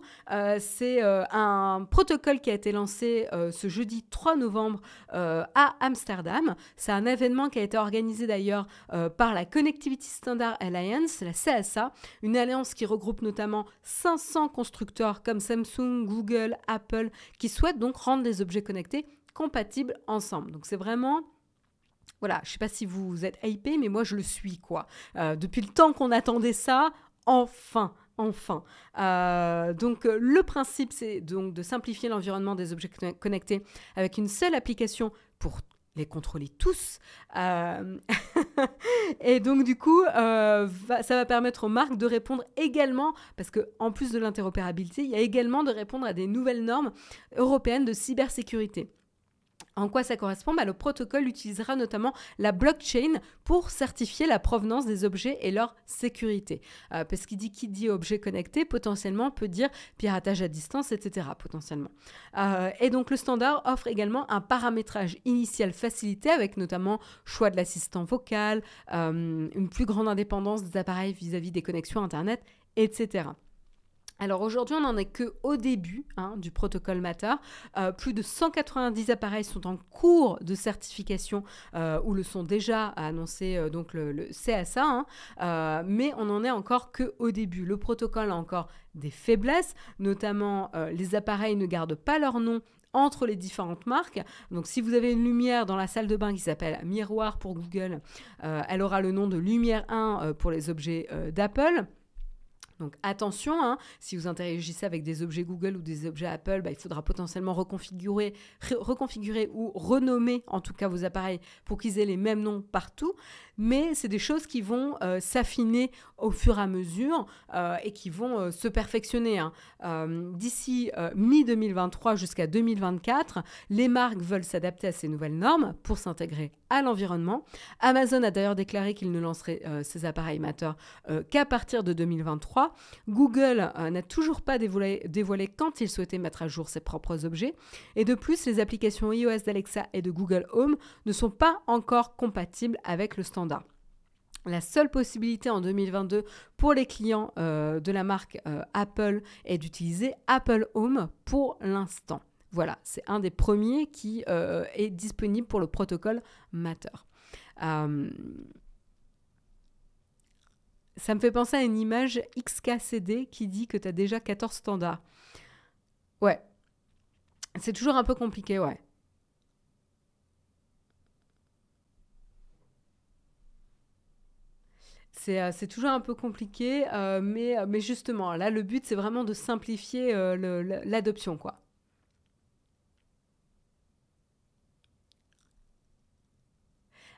c'est un protocole qui a été lancé ce jeudi 3 novembre à Amsterdam. C'est un événement qui a été organisé d'ailleurs par la Connectivity Standard Alliance, la CSA, une alliance qui regroupe notamment 500 constructeurs comme Samsung, Google, Apple, qui souhaitent donc rendre les objets connectés compatibles ensemble. Donc c'est vraiment... Voilà, je ne sais pas si vous êtes hypé, mais moi je le suis, quoi. Depuis le temps qu'on attendait ça, enfin. Donc le principe, c'est donc de simplifier l'environnement des objets connectés avec une seule application pour les contrôler tous. Et donc du coup, ça va permettre aux marques de répondre également, parce qu'en plus de l'interopérabilité, il y a également de répondre à des nouvelles normes européennes de cybersécurité. En quoi ça correspond ? Le protocole utilisera notamment la blockchain pour certifier la provenance des objets et leur sécurité. Parce qu'il dit qui dit objet connecté, potentiellement peut dire piratage à distance, etc. potentiellement. Et donc le standard offre également un paramétrage initial facilité avec notamment choix de l'assistant vocal, une plus grande indépendance des appareils vis-à-vis des connexions Internet, etc. Alors aujourd'hui, on n'en est qu'au début du protocole Matter. Plus de 190 appareils sont en cours de certification ou le sont déjà, a annoncé donc le CSA, mais on n'en est encore qu'au début. Le protocole a encore des faiblesses, notamment les appareils ne gardent pas leur nom entre les différentes marques. Donc si vous avez une lumière dans la salle de bain qui s'appelle Miroir pour Google, elle aura le nom de Lumière 1 pour les objets d'Apple. Donc attention, si vous interagissez avec des objets Google ou des objets Apple, il faudra potentiellement reconfigurer ou renommer en tout cas vos appareils pour qu'ils aient les mêmes noms partout. Mais c'est des choses qui vont s'affiner au fur et à mesure et qui vont se perfectionner. D'ici mi-2023 jusqu'à 2024, les marques veulent s'adapter à ces nouvelles normes pour s'intégrer à l'environnement. Amazon a d'ailleurs déclaré qu'il ne lancerait ses appareils Matter qu'à partir de 2023. Google n'a toujours pas dévoilé quand il souhaitait mettre à jour ses propres objets. Et de plus, les applications iOS d'Alexa et de Google Home ne sont pas encore compatibles avec le standard. La seule possibilité en 2022 pour les clients de la marque Apple est d'utiliser Apple Home pour l'instant. Voilà, c'est un des premiers qui est disponible pour le protocole Matter. Ça me fait penser à une image XKCD qui dit que tu as déjà 14 standards. Ouais, c'est toujours un peu compliqué, ouais. C'est toujours un peu compliqué, mais justement, là, le but, c'est vraiment de simplifier l'adoption, quoi.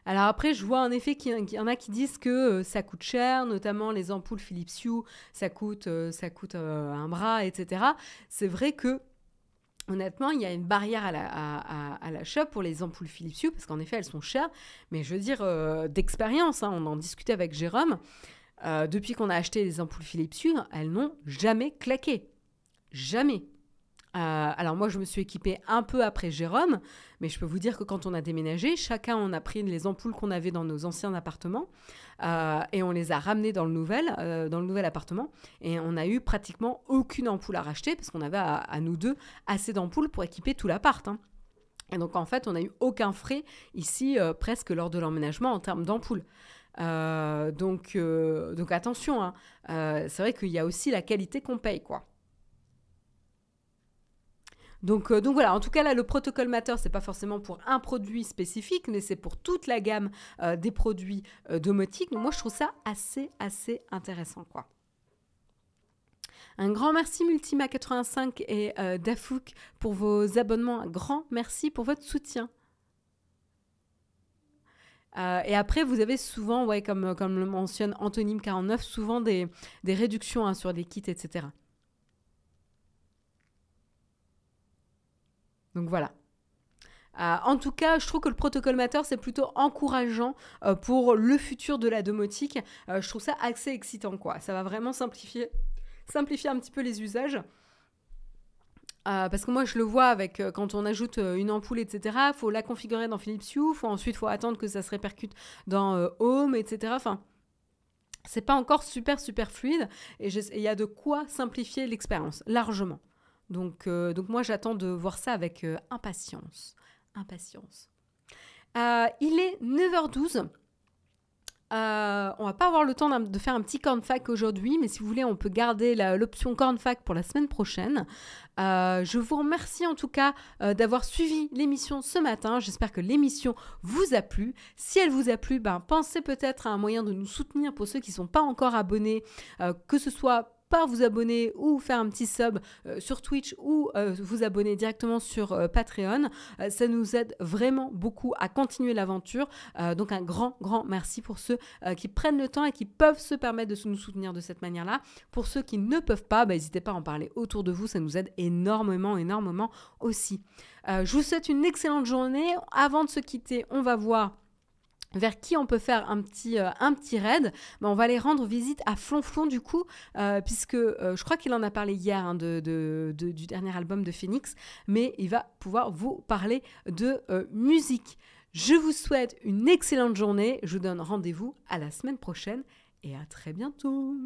Alors après, je vois en effet qu'il y en a qui disent que ça coûte cher, notamment les ampoules Philips Hue, ça coûte un bras, etc. C'est vrai que honnêtement, il y a une barrière à l'achat pour les ampoules Philips Hue, parce qu'en effet, elles sont chères. Mais je veux dire, d'expérience, on en discutait avec Jérôme, depuis qu'on a acheté les ampoules Philips Hue, elles n'ont jamais claqué. Jamais. Alors moi, je me suis équipée un peu après Jérôme, mais je peux vous dire que quand on a déménagé, chacun on a pris les ampoules qu'on avait dans nos anciens appartements et on les a ramenées dans le nouvel appartement, et on n'a eu pratiquement aucune ampoule à racheter parce qu'on avait à nous deux assez d'ampoules pour équiper tout l'appart. Et donc en fait, on n'a eu aucun frais ici presque lors de l'emménagement en termes d'ampoules. Donc attention, c'est vrai qu'il y a aussi la qualité qu'on paye, quoi. Donc voilà, en tout cas là, le protocole Matter, c'est pas forcément pour un produit spécifique, mais c'est pour toute la gamme des produits domotiques. Donc moi, je trouve ça assez intéressant, quoi. Un grand merci Multima85 et Dafouk pour vos abonnements. Un grand merci pour votre soutien. Et après, vous avez souvent, comme le mentionne Antonyme49, souvent des réductions sur des kits, etc. Donc voilà. En tout cas, je trouve que le protocole Matter, c'est plutôt encourageant pour le futur de la domotique. Je trouve ça assez excitant, quoi. Ça va vraiment simplifier un petit peu les usages. Parce que moi, je le vois avec quand on ajoute une ampoule, etc. Il faut la configurer dans Philips Hue. Ensuite, il faut attendre que ça se répercute dans Home, etc. Enfin, c'est pas encore super fluide. Et il y a de quoi simplifier l'expérience, largement. Donc moi, j'attends de voir ça avec impatience. Il est 9h12. On va pas avoir le temps de faire un petit corn fac aujourd'hui, mais si vous voulez, on peut garder l'option corn fac pour la semaine prochaine. Je vous remercie en tout cas d'avoir suivi l'émission ce matin. J'espère que l'émission vous a plu. Si elle vous a plu, pensez peut-être à un moyen de nous soutenir pour ceux qui ne sont pas encore abonnés, que ce soit par vous abonner ou faire un petit sub sur Twitch ou vous abonner directement sur Patreon. Ça nous aide vraiment beaucoup à continuer l'aventure. Donc un grand merci pour ceux qui prennent le temps et qui peuvent se permettre de nous soutenir de cette manière-là. Pour ceux qui ne peuvent pas, n'hésitez pas à en parler autour de vous. Ça nous aide énormément aussi. Je vous souhaite une excellente journée. Avant de se quitter, on va voir vers qui on peut faire un petit raid. On va aller rendre visite à Flonflon du coup, puisque je crois qu'il en a parlé hier du dernier album de Phoenix, mais il va pouvoir vous parler de musique. Je vous souhaite une excellente journée, je vous donne rendez-vous à la semaine prochaine et à très bientôt.